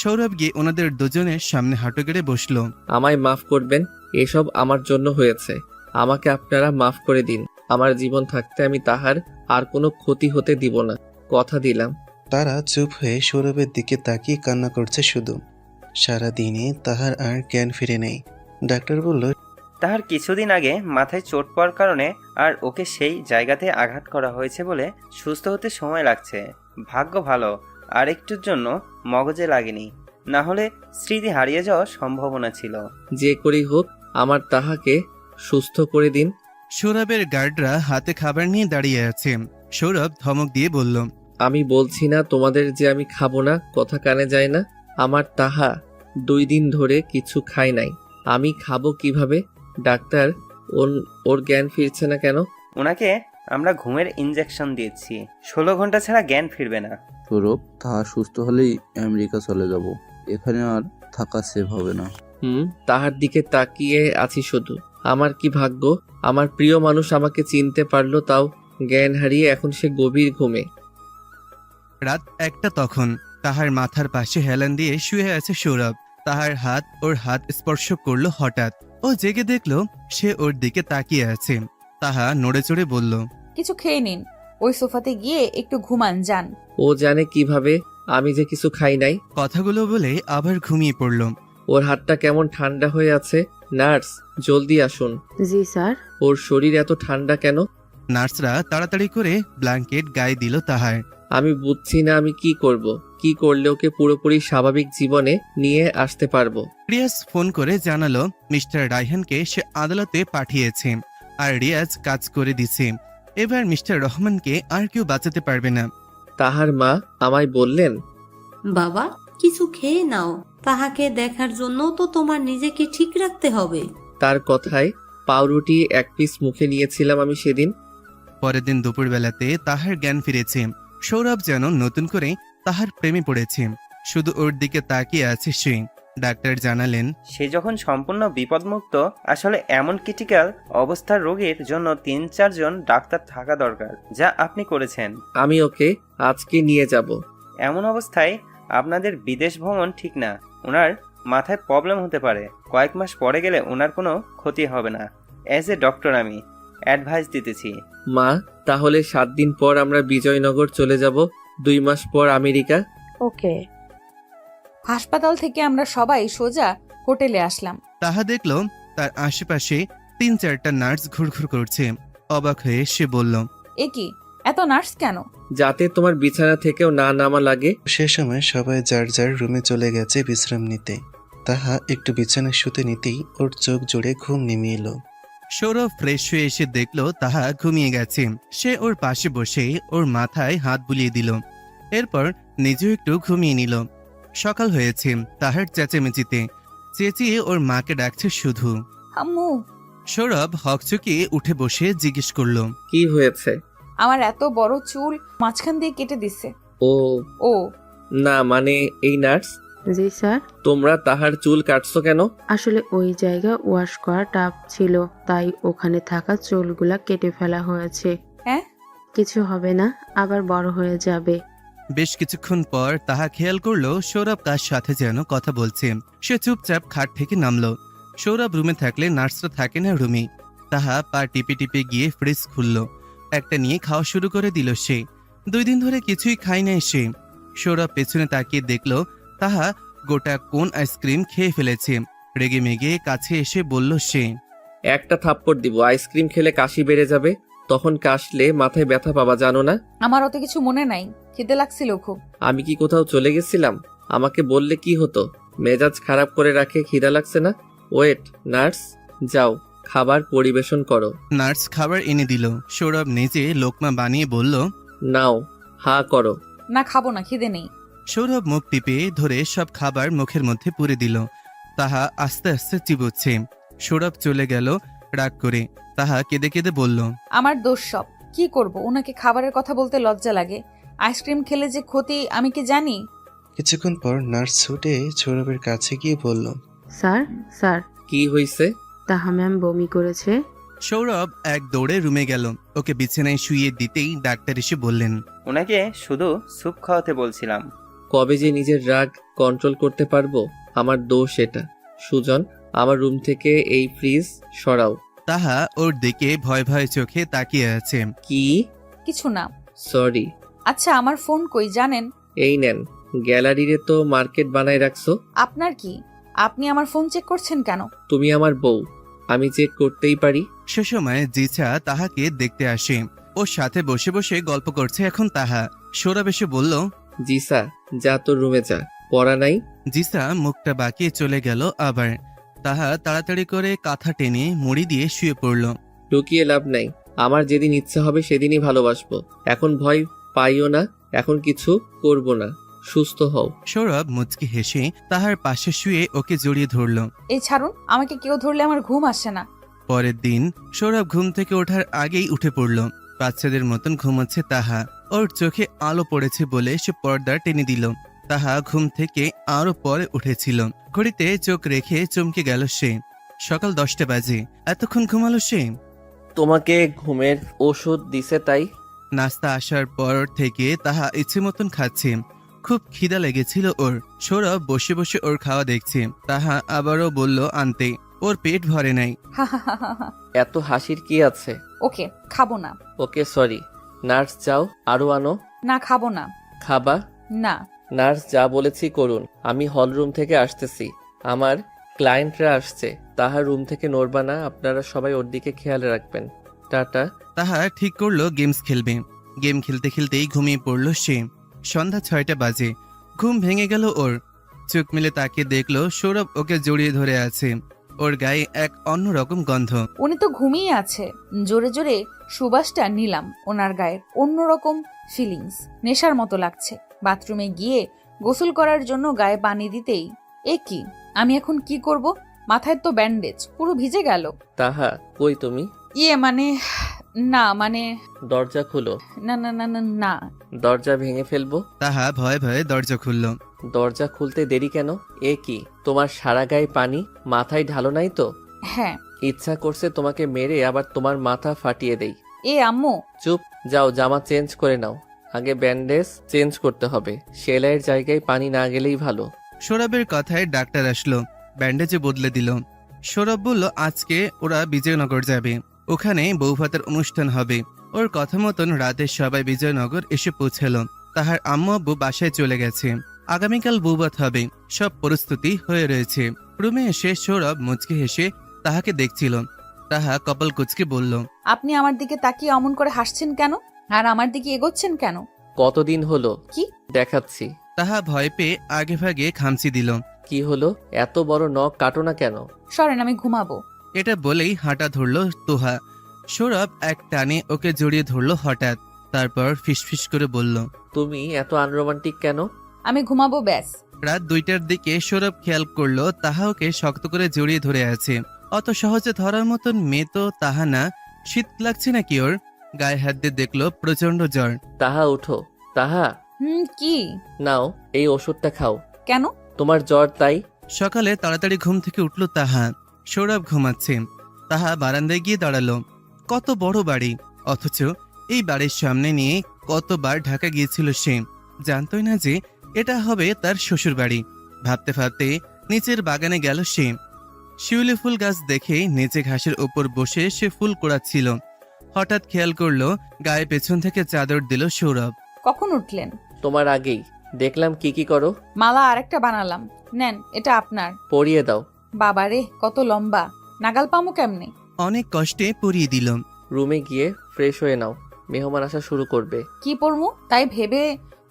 সৌরভ গিয়ে ওনাদের দুজনের সামনে হাঁটু গেড়ে বসলো।
আমায় মাফ করবেন, এসব আমার জন্য হয়েছে। আমাকে আপনারা মাফ করে দিন। আমার জীবন থাকতে আমি তাহার আর কোনো ক্ষতি হতে দিব না, কথা দিলাম।
তারা চুপ হয়ে সৌরভের দিকে তাকিয়ে কান্না করছে শুধু। সারাদিনে তাহার আর জ্ঞান ফিরে নেই। ডাক্তার বলল,
তাহার কিছুদিন আগে মাথায় চোট পাওয়ার কারণে আর ওকে সেই জায়গাতে আঘাত করা হয়েছে বলে সুস্থ হতে সময় লাগছে। ভাগ্য ভালো আর একটুর জন্য মগজে লাগেনি, না হলে স্মৃতি হারিয়ে যাওয়ার সম্ভাবনা ছিল।
যে করেই হোক আমার তাহাকে সুস্থ করে দিন।
সৌরভের গার্ডরা হাতে খাবার নিয়ে দাঁড়িয়ে আছে। সৌরভ ধমক দিয়ে বলল,
আমি বলছি না তোমাদের যে আমি খাবো না, কথা কানে যায় না। আমার তাহা 2 দিন ধরে কিছু খাই নাই, আমি খাবো কিভাবে? ডাক্তার, ওর জ্ঞান ফিরছে না কেন?
ওনাকে আমরা ঘুমের ইনজেকশন দিয়েছি, 16 ঘন্টা ছাড়া জ্ঞান ফিরবে না।
সৌরভ, তাহা সুস্থ হলেই আমেরিকা চলে যাব, এখানে আর থাকা সেভ হবে না।
তাহার দিকে তাকিয়ে আছি শুধু। আমার কি ভাগ্য, আমার প্রিয় মানুষ আমাকে চিনতে পারলো, তাও জ্ঞান হারিয়ে এখন সে গভীর ঘুমে।
রাত 1টা তখন। তাহার মাথার পাশে হেলান দিয়ে শুয়ে আছে সৌরভ। তাহার হাত ওর হাত স্পর্শ করলো হঠাৎ। ও জেগে দেখলো সে ওর দিকে তাকিয়ে আছে। তাহা নড়ে চড়ে বলল,
কিছু খেয়ে নিন, ওই সোফাতে গিয়ে একটু ঘুমান যান।
ও জানে কিভাবে আমি যে কিছু খাই নাই?
কথাগুলো বলে আবার ঘুমিয়ে পড়ল।
ওর হাতটা কেমন ঠান্ডা হয়ে আছে। নার্স, জলদি আসুন।
জি স্যার।
ওর শরীর এত ঠান্ডা কেন?
নার্সরা তাড়াতাড়ি করে ব্ল্যাঙ্কেট গায়ে দিল তাহার।
আমি বুঝছি না আমি কি করব, কি করলে ওকে পুরোপুরি স্বাভাবিক জীবনে নিয়ে আসতে পারবো।
রিয়াজ ফোন করে জানালো মিস্টার রায়হানকে সে আদালতে পাঠিয়েছে আর রিয়াজ কাজ করে দিছে। এবার মিস্টার রহমানকে আর কেউ বাঁচাতে পারবে না।
তাহার মা আমায় বললেন,
বাবা কিছু খেয়ে নাও, তাহাকে দেখার জন্য তো তোমার নিজেকে ঠিক রাখতে হবে।
তার কথায় পাউরুটি 1 পিস মুখে নিয়েছিলাম আমি সেদিন।
পরের দিন দুপুরবেলাতে তাহার জ্ঞান ফিরেছে। সৌরভ যেন নতুন করে তাহার প্রেমে পড়েছে। শুধু ওর দিকে তাকিয়ে আছে সে। ডাক্তার জানালেন,
সে যখন সম্পূর্ণ বিপদমুক্ত, আসলে এমন ক্রিটিক্যাল অবস্থার রোগীর জন্য 3-4 জন ডাক্তার থাকা দরকার, যা আপনি করেছেন।
আমি ওকে আজকে নিয়ে যাব।
এমন অবস্থায় আপনাদের বিদেশ ভ্রমণ ঠিক না। ওনার মাথায় প্রবলেম হতে পারে, কয়েক মাস পরে গেলে ওনার কোনো ক্ষতি হবে না। অ্যাজ এ ডক্টর আমি অ্যাডভাইস দিতেছি।
মা, তাহলে 7 দিন পর আমরা বিজয়নগর চলে যাব, 2 মাস পর আমেরিকা।
ওকে।
হাসপাতাল থেকে আমরা সবাই সোজা হোটেলে আসলাম।
তাহা দেখলো তার আশেপাশে 3-4টা নার্স ঘুরঘুর করছে। অবাক হয়ে সে বলল,
এ কি, এত নার্স কেন?
যাতে তোমার বিছানা থেকেও না নামা লাগে।
সে সময় সবাই যার যার রুমে চলে গেছে বিশ্রাম নিতে। তাহা একটু বিছানায় শুতে নিতেই ওর চোখ জোড়ে ঘুম নেমে এলো।
সৌরভ ফ্রেশ হয়ে এসে দেখলো তাহা ঘুমিয়ে গেছে। সে ওর পাশে বসে ওর মাথায় হাত বুলিয়ে দিল, এরপর নিজেও একটু ঘুমিয়ে নিল। সকাল হয়েছে তাহার চেঁচেমেচিতে, চেঁচিয়ে ওর মাকে ডাকছে শুধু।
আম্মু।
সৌরভ হকচকিয়ে উঠে বসে জিজ্ঞেস করলো,
কি হয়েছে?
আমার এত বড় চুল মাঝখান দিয়ে কেটে দিছে।
ও
ও
না, মানে এই নার্স,
জি স্যার।
তোমরা তাহার চুল কাটছো কেন?
আসলে ওই জায়গা ওয়াশ করা টাপ ছিল, তাই ওখানে থাকা চুলগুলা কেটে ফেলা হয়েছে।
হ্যাঁ,
কিছু হবে না, আবার বড় হয়ে যাবে।
বেশ কিছুক্ষণ পর তাহা খেয়াল করলো সৌরভ তার সাথে যেন কথা বলছে। সে চুপচাপ খাট থেকে নামলো। সৌরভ রুমে থাকলে নার্সরা থাকে না রুমে। তাহা পা টিপে টিপে গিয়ে ফ্রিজ খুললো, একটা নিয়ে খাওয়া শুরু করে দিল সে। 2 দিন ধরে কিছুই খায় নাই সে। সৌরভ পেছনে তাকিয়ে দেখলো তাহা গোটা কোন আইসক্রিম খেয়ে ফেলেছে। রেগে মেগে কাছে এসে বলল সে,
একটা থাপ্পড় দিব, আইসক্রিম খেলে কাশি বেড়ে যাবে, তখন কাশলে মাথায় ব্যথা পাবা, জানো না?
আমার অত কিছু মনে নাই, খেতে লাগছিল খুব।
আমি কি কোথাও চলে গেছিলাম? আমাকে বললে কি হতো? মেজাজ খারাপ করে রাখে, খিদা লাগছে না? ওয়েট নার্স, যাও খাবার পরিবেশন করো।
নার্স খাবার এনে দিল। সৌরভ নিজে লোকমা বানিয়ে বলল,
নাও হা করো।
না, খাবো না, খিদে নেই।
সৌরভ মুখ টিপে ধরে সব খাবার মুখের মধ্যে পুরে দিল। তাহা আস্তে আস্তে চিবোচ্ছে। সৌরভ চলে গেল রাগ করে। তাহা কেঁদে কেঁদে বলল,
আমার দোষ সব। কি করব, ওনাকে খাবারের কথা বলতে লজ্জা লাগে। আইসক্রিম খেলে যে ক্ষতি আমি কি জানি?
কিছুক্ষণ পর নার্স ছুটে সৌরভের কাছে গিয়ে বলল,
স্যার স্যার।
কি হয়েছে?
তাহা ম্যাম বমি করেছে।
সৌরভ এক দৌড়ে রুমে গেল। ওকে বিছানায় শুইয়ে দিতেই ডাক্তার এসে বললেন,
ওনাকে শুধু স্যুপ খাওয়াতে বলছিলাম।
কবে যে নিজের রাগ কন্ট্রোল করতে পারবো? আমার দোষ এটা। সুজন, আমার রুম থেকে এই ফ্রিজ সরাও।
তাহা ওর দিকে ভয় ভয় চোখে তাকিয়ে আছে।
কি?
কিছু না।
সরি।
আচ্ছা, আমার ফোন কই জানেন?
এই নেন, গ্যালারিরে তো মার্কেট বানায় রাখছো।
আপনার কি? আপনি আমার ফোন চেক করছেন কেন?
তুমি আমার বউ, আমি চেক করতেই পারি।
সে সময় জিছা তাহাকে দেখতে আসে। ওর সাথে বসে বসে গল্প করছে এখন তাহা। সৌরভ এসে বলল,
জিসা, যা তোর রুমে যা, পড়া নাই।
জিসা মুখটা বাঁকিয়ে চলে গেল। আবার তাহা তাড়াতাড়ি করে কাঁথা টেনে মুড়ি দিয়ে শুয়ে পড়ল।
লুকিয়ে লাভ নাই, আমার যেদিন ইচ্ছা হবে সেদিনই ভালোবাসবো। এখন ভয় পাইও না, এখন কিছু করব না, সুস্থ হও।
সৌরভ মুচকি হেসে তাহার পাশে শুয়ে ওকে জড়িয়ে ধরল।
এই ছাড়ুন, আমাকে কেউ ধরলে আমার ঘুম আসে না।
পরের দিন সৌরভ ঘুম থেকে ওঠার আগেই উঠে পড়ল। বাচ্চাদের মতন ঘুমাচ্ছে তাহা। ওর চোখে আলো পড়েছে বলে সে পর্দা টেনে দিল। তাহা ঘুম থেকে আরো পরে উঠেছিল। ঘড়িতে চোখ রেখে চমকে গেল সে। সকাল 10টা বাজে। এতক্ষণ ঘুমালো সে?
তোমাকে ঘুমের ওষুধ দিছে তাই?
নাস্তা আসার পর থেকে তাহা ইচ্ছে মতন খাচ্ছে। খুব খিদা লেগেছিল ওর। সৌরভ বসে বসে ওর খাওয়া দেখছে। তাহা আবারও বলল আনতে। ওর পেট ভরে নাই।
এত হাসির কি আছে?
ওকে, খাবো না।
ওকে সরি। নার্স, যাও আরো আনো।
না, খাবো না।
খাবা
না।
নার্স, যা বলেছি করুন। আমি হল রুম থেকে আসতেছি, আমার ক্লায়েন্টরা আসছে। তাহার রুম থেকে নড়বা না, আপনারা সবাই ওর দিকে খেয়াল রাখবেন। টাটা।
তাহা ঠিক করলো গেমস খেলবে। গেম খেলতে খেলতেই ঘুমিয়ে পড়ল সে। সন্ধ্যা 6টা বাজে। ঘুম ভেঙে গেল ওর। চোখ মেলে তাকে দেখলো সৌরভ ওকে জড়িয়ে ধরে আছে। ওর গায়ে এক অন্যরকম গন্ধ।
উনি তো ঘুমিয়ে আছে। জোরে জোরে সুবাসটা নিলাম ওনার গায়ের। অন্যরকম ফিলিংস, নেশার মতো লাগছে। বাথরুমে গিয়ে গোসল করার জন্য গায়ে পানি দিতেই এ কি, আমি এখন কি করব? মাথায় তো ব্যান্ডেজ, পুরো ভিজে গেল।
তাহা, কই তুমি?
না মানে
দরজা খুলো।
না না না না না।
দরজা ভেঙে ফেলবো।
তাহা ভয়ে ভয়ে দরজা খুলল।
দরজা খুলতে দেরি কেন? এ কি, তোমার সারা গায়ে পানি, মাথায় ঢালো নাই তো?
হ্যাঁ।
ইচ্ছা করছে তোমাকে মেরে আবার তোমার মাথা ফাটিয়ে দেই।
আম্মু।
চুপ, যাও জামা চেঞ্জ করে নাও। আগে ব্যান্ডেজ চেঞ্জ করতে হবে, সেলাইয়ের জায়গায় পানি না গেলেই ভালো।
সৌরভের কথায় ডাক্তার আসলো, ব্যান্ডেজে বদলে দিল। সৌরভ বলল আজকে ওরা বিজয়নগর যাবে, ওখানে বৌভাতের অনুষ্ঠান হবে। ওর কথা মতন রাতে সবাই বিজয়নগর এসে পৌঁছালো। তাহার আম্মু আব্বু বাসায় চলে গেছে। আগামীকাল বৌভাত হবে, সব প্রস্তুতি হয়ে রয়েছে। রুমে এসে সৌরভ মুচকি হেসে তাহাকে দেখছিল। তাহা কপাল কুচকে বলল,
আপনি আমার দিকে তাকিয়ে অমন করে হাসছেন কেন? আর আমার দিকে এগোচ্ছেন কেন?
কতদিন হলো?
কি
দেখাচ্ছি।
তাহা ভয় পেয়ে আগে ভাগে খামচি দিল।
কি হলো? এত বড় নখ কাটো না কেন?
সরেন, আমি ঘুমাবো।
এটা বলেই হাঁটা ধরলো তোহা। সৌরভ এক টানে ওকে জড়িয়ে ধরলো হঠাৎ, তারপর ফিসফিস করে বলল,
তুমি এত আনরোমান্টিক কেন?
আমি ঘুমাবো ব্যাস।
রাত 2টার দিকে সৌরভ খেয়াল করলো তাহা ওকে শক্ত করে জড়িয়ে ধরে আছে। অত সহজে ধরার মতন মেয়ে তো তাহা না। শীত লাগছে নাকি ওর? গায়ে হাত দিয়ে দেখলো প্রচন্ড জ্বর।
তাহা উঠো। তাহা,
কি?
নাও এই ওষুধটা খাও।
কেন?
তোমার জ্বর তাই।
সকালে তাড়াতাড়ি ঘুম থেকে উঠলো তাহা। সৌরভ ঘুমাচ্ছে। তাহা বারান্দায় গিয়ে দাঁড়ালো। কত বড় বাড়ি, অথচ এই বাড়ির সামনে নিয়ে কতবার ঢাকা গিয়েছিল সে। জানতই না যে এটা হবে তার শ্বশুর বাড়ি। ভাবতে ভাবতে নিচের বাগানে গেল সে। শিউলি ফুল গাছ দেখে নিচে ঘাসের উপর বসে সে ফুল কুড়াচ্ছিল। হঠাৎ খেয়াল করলো গায়ে পেছন থেকে চাদর দিল সৌরভ।
কখন উঠলেন?
তোমার আগেই দেখলাম কি কি করো।
মালা আরেকটা বানালাম, নেন এটা আপনার।
পরিয়ে দাও।
বাবারে কত লম্বা, নাগাল পামু কেমনে?
অনেক কষ্টে পরিয়ে দিল।
রুমে গিয়ে ফ্রেশ হয়ে নাও, মেহমান আসা শুরু করবে।
কি পরমু তাই ভেবে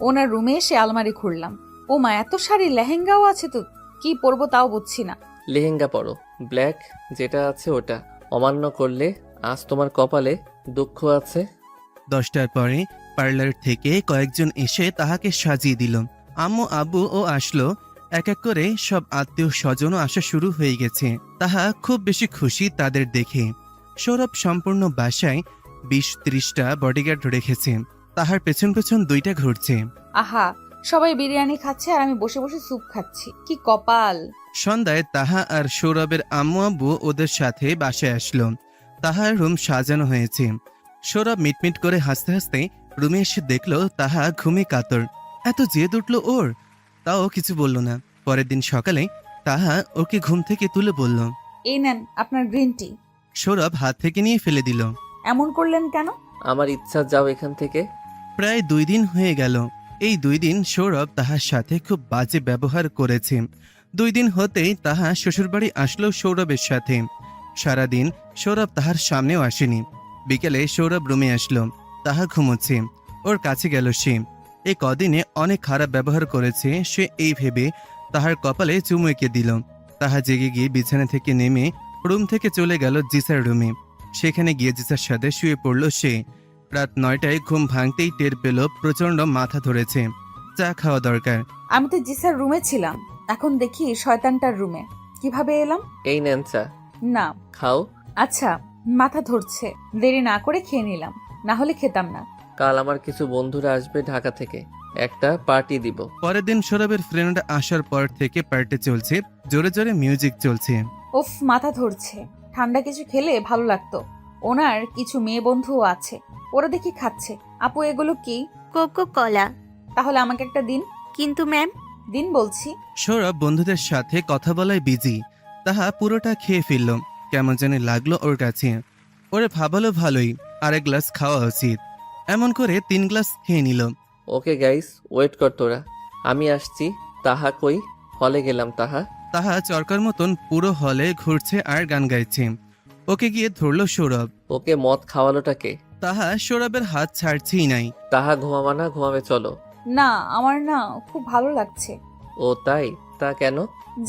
ওনার রুমে এসে আলমারি খুললাম। ও মা, এত শাড়ি লেহেঙ্গাও আছে তো, কি পরবো তাও বুঝছি না।
লেহেঙ্গা পরো, ব্ল্যাক যেটা আছে ওটা। অমান্য করলে আজ তোমার কপালে দুঃখ আছে।
10টার পরে পার্লার থেকে কয়েকজন এসে তাহাকে সাজিয়ে দিল। আম্মু আব্বু ও আসলো। এক এক করে সব আত্মীয় স্বজনও আসা শুরু হয়ে গেছে। তাহা খুব বেশি খুশি তাদের দেখে। সৌরভ সম্পূর্ণ বাসায় 20-30টা বডিগার্ড রেখেছে। তাহার পেছন পেছন 2টা ঘুরছে।
আহা, সবাই বিরিয়ানি খাচ্ছে আর আমি বসে বসে স্যুপ খাচ্ছি, কি কপাল।
সন্ধ্যায় তাহা আর সৌরভের আম্মু আব্বু ওদের সাথে বাসায় আসলো। তাহার রুম সাজানো হয়েছে। সৌরভ মিটমিট করে হাসতে হাসতে রুমে এসে দেখলো তাহা ঘুমে কাতর। এত জেদ উঠলো ওর, তাও কিছু বলল না। পরের দিন সকালে তাহা ওকে ঘুম থেকে তুলে বলল,
এই নেন আপনার গ্রিন টি।
সৌরভ হাত থেকে নিয়ে ফেলে দিল।
এমন করলেন কেন?
আমার ইচ্ছা, যাও এখান থেকে।
প্রায় 2 দিন হয়ে গেল। এই 2 দিন সৌরভ তাহার সাথে খুব বাজে ব্যবহার করেছে। 2 দিন হতেই তাহা শ্বশুরবাড়ি আসলো সৌরভের সাথে। সারাদিন সৌরভ তাহার সামনেও আসেনি। বিকেলে সৌরভ রুমে আসলো। তাহা ঘুমোচ্ছে। ওর কাছে গেল সে। এই কদিনে অনেক খারাপ ব্যবহার করেছে সে, এই ভেবে তাহার কপালে চুমু এঁকে দিল। তাহা জেগে গিয়ে বিছানা থেকে নেমে রুম থেকে চলে গেল জিসার রুমে। সেখানে গিয়ে জিসার সাথে শুয়ে পড়ল সে। রাত 9টায় ঘুম ভাঙতেই টের পেল প্রচন্ড মাথা ধরেছে। চা খাওয়া দরকার।
আমি তো জিসার রুমে ছিলাম, এখন দেখি শয়তানটার রুমে। কিভাবে এলাম?
এই নেন চা।
না।
খাও।
আচ্ছা, মাথা ধরছে, দেরি না করে খেয়ে নিলাম, না হলে খেতাম না।
কাল আমার কিছু বন্ধুরা আসবে ঢাকা থেকে, একটা পার্টি দিব।
পরের দিন সৌরভের ফ্রেন্ড আসার পর থেকে পার্টি চলছে, জোরে জোরে মিউজিক চলছে।
উফ, মাথা ধরছে। ঠান্ডা কিছু খেলে ভালো লাগতো। ওনার কিছু মেয়ে বন্ধুও আছে, ওরা দেখি খাচ্ছে। আপু এগুলো কি?
কোকো কলা।
তাহলে আমাকে একটা দিন।
কিন্তু ম্যাম।
দিন বলছি।
সৌরভ বন্ধুদের সাথে কথা বলায় বিজি। তাহা পুরোটা খেয়ে ফেলল। কেমন জানি লাগলো ওর কাছে। ওরে ভাবালো ভালোই, আরেক গ্লাস খাওয়া উচিত। এমন করে 3 গ্লাস খেয়ে নিল।
ওকে গাইস, ওয়েট কর তোরা, আমি আসছি। তাহা কই? হলে গেলাম।
তাহা চরকার মতন পুরো হলে ঘুরছে আর গান গাইছে। ওকে গিয়ে ধরলো সৌরভ।
ওকে মদ খাওয়ালোটাকে?
তাহা সৌরভের হাত ছাড়ছেই নাই।
তাহা ঘুমাবা না? ঘুমাবে চলো।
না, আমার না খুব ভালো লাগছে।
ও তাই? তা কেন?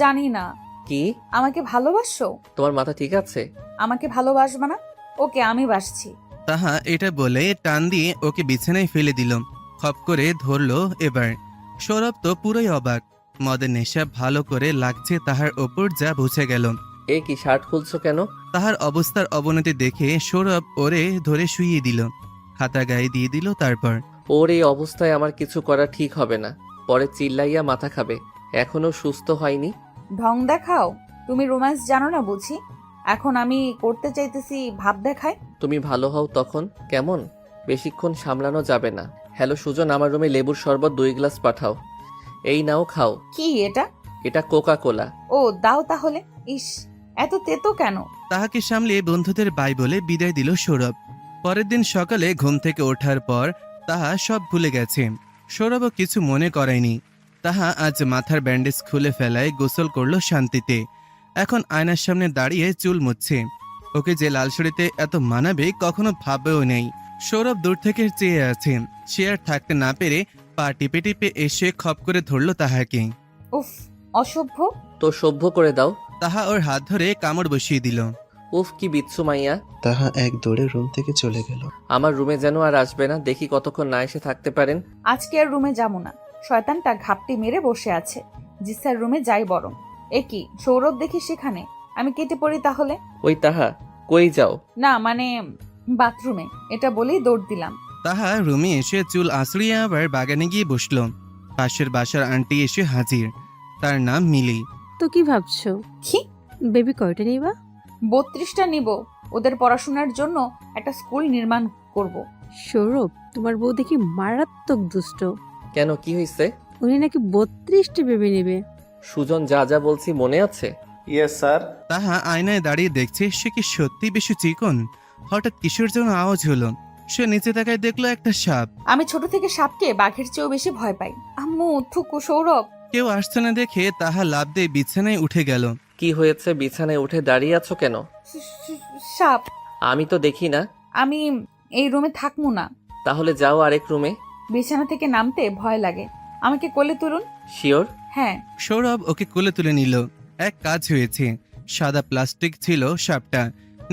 জানি না।
কি?
আমাকে ভালোবাসো?
তোমার মাথা ঠিক আছে?
আমাকে ভালোবাসবা না? ওকে, আমি বাসছি।
তাহা এটা বলে টান দিয়ে ওকে বিছানায় ফেলে দিল। খপ করে ধরলো এবার। সৌরভ তো পুরোই অবাক। মদের নেশা ভালো করে লাগছে তাহার ওপর, যা বুঝে গেল।
এ কি, শার্ট খুলছো কেন?
তাহার অবস্থার অবনতি দেখে সৌরভ ওরে ধরে শুইয়ে দিল, হাতা গায়ে দিয়ে দিল। তারপর
ওর এই অবস্থায় আমার কিছু করা ঠিক হবে না, পরে চিল্লাইয়া মাথা খাবে। এখনো সুস্থ হয়নি।
ঢং দেখাও? তুমি রোম্যান্স জানো না বুঝি? এখন আমি করতে চাইতেছি ভাব দেখায়।
তুমি ভালো হও তখন। কেমন? বেশিক্ষণ সামলানো যাবে না। হ্যালো সুজন, আমার রুমে লেবুর শরবত 2 গ্লাস পাঠাও। এই নাও, খাও।
কি এটা?
এটা কোকা কোলা।
ও দাও তাহলে। ইস, এত তেতো কেন?
তাহাকে সামলিয়ে বন্ধুদের বাই বলে বিদায় দিল সৌরভ। পরের দিন সকালে ঘুম থেকে ওঠার পর তাহা সব ভুলে গেছে। সৌরভও কিছু মনে করায়নি। তাহা আজ মাথার ব্যান্ডেজ খুলে ফেলায় গোসল করলো শান্তিতে। এখন আয়নার সামনে দাঁড়িয়ে চুল মুছছে। ওকে যে লাল শাড়িতে এত মানাবে কখনো ভাবেও নেই। সৌরভ দূর থেকে চেয়ে আছে। সে আর থাকতে না পেরে পা টিপে টিপে এসে খপ করে ধরলো তাহাকে।
উফ, অসভ্য।
তো সভ্য করে দাও।
তাহা ওর হাত ধরে কামড় বসিয়ে দিল।
উফ কি বিচ্ছু মাইয়া।
তাহা এক দৌড়ে রুম থেকে চলে গেল।
আমার রুমে যেন আর আসবে না, দেখি কতক্ষণ না এসে থাকতে পারেন।
আজকে আর রুমে যাবো না, শয়তানটা ঘাপটি মেরে বসে আছে। জিসার রুমে যাই বরং। এ কি সৌরভ দেখি সেখানে, আমি কেটে পড়ি তাহলে।
ওই তাহা কই যাও?
না মানে বাথরুমে, এটা বলেই দৌড় দিলাম।
তাহা রুমে এসে চুল আঁচড়িয়ে আবার বাগানে গিয়ে বসল। পাশের বাসার আন্টি এসে হাজির, তার নাম মিলি।
তো কি ভাবছো?
কি
বেবি কয়টা নিবা?
32টা নিব, ওদের পড়াশোনার জন্য একটা স্কুল নির্মাণ করব।
সৌরভ, তোমার বউ দেখি মারাত্মক দুষ্ট।
কেন, কি হয়েছে?
উনি নাকি 32টি বেবি নেবে।
সুজন যা যা বলছি মনে আছে?
Yes sir.
তাহা আয়নায় দাঁড়িয়ে দেখছে সে কি সত্যি বেশি চিকন। হঠাৎ কিসের জন্য আওয়াজ হলো, সে নিচে তাকায় দেখলো একটা সাপ।
আমি ছোট থেকে সাপকে বাঘের চেয়েও বেশি ভয় পাই। আম্মু, থুকু, সৌরভ।
কেউ আসছে না দেখে তাহা লাফ দিয়ে বিছানায় উঠে গেল।
কি হয়েছে, বিছানায় উঠে দাঁড়িয়ে আছো কেন?
সাপ।
আমি তো দেখি না।
আমি এই রুমে থাকবো না।
তাহলে যাও আরেক রুমে।
বিছানা থেকে নামতে ভয় লাগে, আমাকে কোলে তুলুন।
শিওর?
হ্যাঁ।
সৌরভ ওকে কোলে তুলে নিল। এক কাজ হয়েছে, সাদা প্লাস্টিক ছিল সাপটা।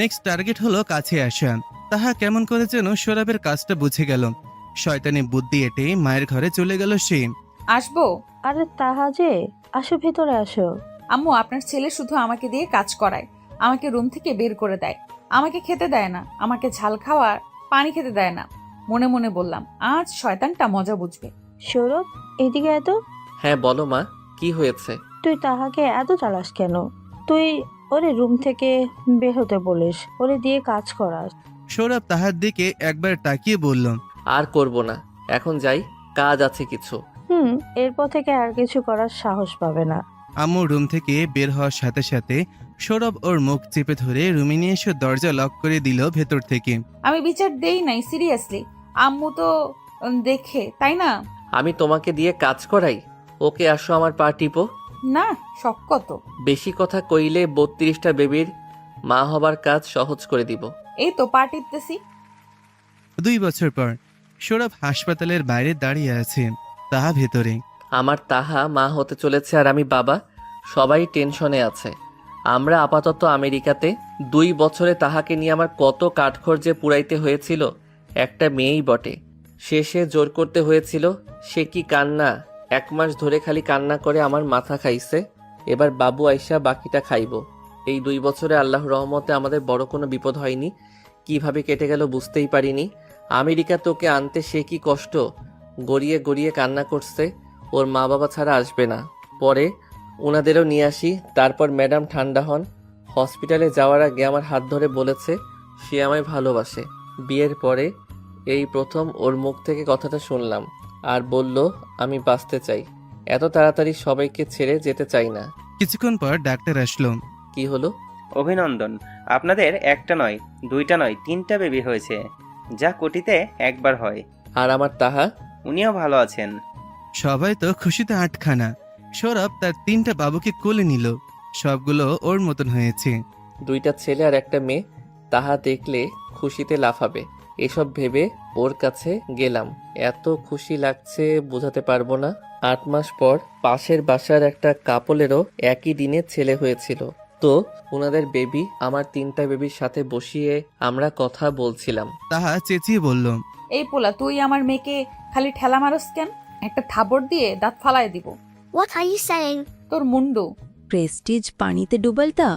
নেক্সট টার্গেট হলো কাছে আসা। তাহা কেমন করে যেন সৌরভের কাজটা বুঝে গেল। শয়তানি বুদ্ধি এঁটে মায়ের ঘরে চলে গেল সে।
আসবো?
আরে তাহা যে, আসো ভিতরে আসো।
আম্মু, আপনার ছেলে শুধু আমাকে দিয়ে কাজ করায়, আমাকে রুম থেকে বের করে দেয়, আমাকে খেতে দেয় না, আমাকে ঝাল খাওয়ার পানি খেতে দেয় না। মনে মনে বললাম, আজ শয়তানটা মজা বুঝবে।
সৌরভ, এদিকে এত।
হ্যাঁ বলো মা, কি হয়েছে?
তুই তাহাকে এত চালাস কেন? তুই ওরে রুম থেকে বের হতে বলিস, ওরে দিয়ে কাজ করাস।
সৌরভ তাহার দিকে একবার তাকিয়ে বলল,
আর করব না, এখন যাই, কাজ আছে কিছু।
এরপর থেকে আর কিছু করার সাহস পাবে না।
আম্মু রুম থেকে বের হওয়ার সাথে সাথে সৌরভ ওর মুখ চেপে ধরে রুমে নিয়ে এসে দরজা লক করে দিল ভেতর থেকে।
আমি বিচার দেই নাই, সিরিয়াসলি। আম্মু তো দেখে, তাই না?
আমি তোমাকে দিয়ে কাজ করাই? ওকে আসো আমার পা টিপো।
না, শখ কত।
বেশি কথা কইলে 32টা বেবির মা হবার কাজ সহজ করে দিব।
এই তো পা টিপতেছি।
2 বছর পর সৌরভ হাসপাতালের বাইরে দাঁড়িয়ে আছে, তাহা ভেতরে।
আমার তাহা মা হতে চলেছে আর আমি বাবা, সবাই টেনশনে আছে। আমরা আপাতত আমেরিকাতে। 2 বছরে তাহাকে নিয়ে আমার কত কাঠখড় যে পুড়াইতে হয়েছিল। একটা মেয়েই বটে, শেষে জোর করতে হয়েছিল। সে কি কান্না! 1 মাস ধরে খালি কান্না করে আমার মাথা খাইছে। এবার বাবু আইসা বাকিটা খাইব। এই 2 বছরে আল্লাহর রহমতে আমাদের বড় কোনো বিপদ হয়নি। কিভাবে কেটে গেল বুঝতেই পারিনি। আমেরিকা তোকে আনতে সে কি কষ্ট, গড়িয়ে গড়িয়ে কান্না করছে। ওর মা বাবা ছাড়া আসবে না। পরে ওনাদেরও নিয়ে আসি। তারপর ম্যাডাম ঠান্ডা হন। হসপিটালে যাওয়ার আগে আমার হাত ধরে বলেছে সে আমায় ভালোবাসে। বিয়ের পরে এই প্রথম ওর মুখ থেকে কথাটা শুনলাম, আর বলল আমি বাঁচতে চাই। এত তাড়াতাড়ি সবাইকে ছেড়ে যেতে চাই না।
কিছুক্ষণ পর ডাক্তার আসলো।
কি হলো?
অভিনন্দন, আপনাদের একটা নয়, 2টা নয়, 3টা বেবি হয়েছে, যা কোটিতে একবার হয়।
আর আমার তাহা?
উনিও ভালো আছেন।
সবাই তো খুশিতে আটখানা। সৌরভ তার 3টা বাবুকে কোলে নিল, সবগুলো ওর মতন হয়েছে।
2টা ছেলে আর একটা মেয়ে। তাহা দেখলে খুশিতে লাফাবে। এসব ভেবে ওর কাছে গেলাম। এত খুশি লাগছে বোঝাতে পারবো না। 8 মাস পর পাশের বাসার একটা কাপলেরও একই দিনে ছেলে হয়েছিল। তো ওনাদের বেবি আমার 3টা বেবির সাথে বসিয়ে আমরা কথা বলছিলাম।
তাহা চেঁচিয়ে বলল,
এই পোলা, তুই আমার মেয়েকে খালি ঠেলা মারস কেন? একটা থাবড় দিয়ে দাঁত ফালায় দিব।
What are you saying?
তোর মুন্ডু।
প্রেস্টিজ পানিতে ডুবালতা?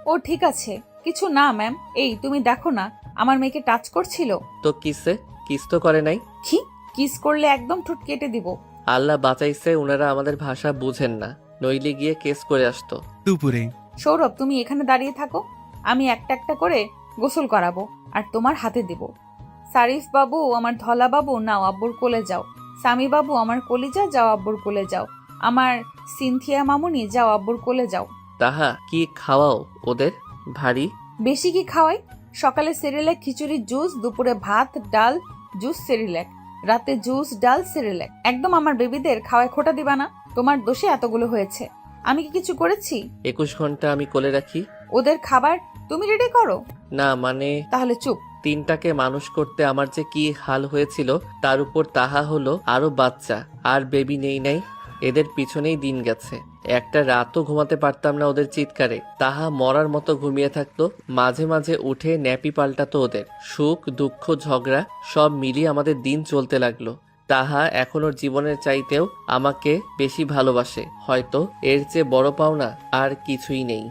ও ঠিক আছে, কিছু না ম্যাম। এই তুমি দেখো না, আমার মেয়েকে টাচ করছিল।
তো কিস তো করে নাই?
কি? কিস করলে একদম ঠোঁট কেটে দিব।
আল্লাহ বাঁচাইছে, ওনারা আমাদের ভাষা বুঝেন না, নইলে গিয়ে কেস করে আসতো।
দুপুরে
সৌরভ, তুমি এখানে দাঁড়িয়ে থাকো, আমি একটা একটা করে গোসল করাবো আর তোমার হাতে দেব। সারিফ বাবু, আমার ধলা বাবু, নাও আব্বুর কোলে যাও। সামি বাবু, আমার কলিজা, যাও আব্বুর কোলে যাও। আমার সিনথিয়া মামুনি, যাও আব্বুর কোলে যাও।
তাহা কি খাওয়াও ওদের? ভারী
বেশি কি খাওয়াই? সকালে সেরেল্যাক, খিচুড়ি, জুস, দুপুরে ভাত, ডাল, জুস, সেরেল্যাক, রাতে জুস, ডাল, সেরেল্যাক। একদম আমার বেবিদের খাওয়ায় খোটা দিবা না। তোমার দোষে এতগুলো হয়েছে। আমি কি কিছু করেছি?
21 ঘন্টা আমি কোলে রাখি।
ওদের খাবার তুমি রেডি করো?
না মানে
তাহলে চুপ।
3টাকে মানুষ করতে আমার যে কি হাল হয়েছিল, তার উপর তাহা হলো আরো বাচ্চা। আর বেবি নেই নাই, এদের পিছনেই দিন গেছে। একটা রাতও ঘুমাতে পারতাম না ওদের চিৎকারে। তাহা মরার মতো ঘুমিয়ে থাকতো। মাঝে মাঝে উঠে ন্যাপি পাল্টাতো ওদের। সুখ দুঃখ ঝগড়া সব মিলিয়ে আমাদের দিন চলতে লাগলো। তাহা এখন ওর জীবনের চাইতেও আমাকে বেশি ভালোবাসে। হয়তো এর চেয়ে বড় পাওনা আর কিছুই নেই।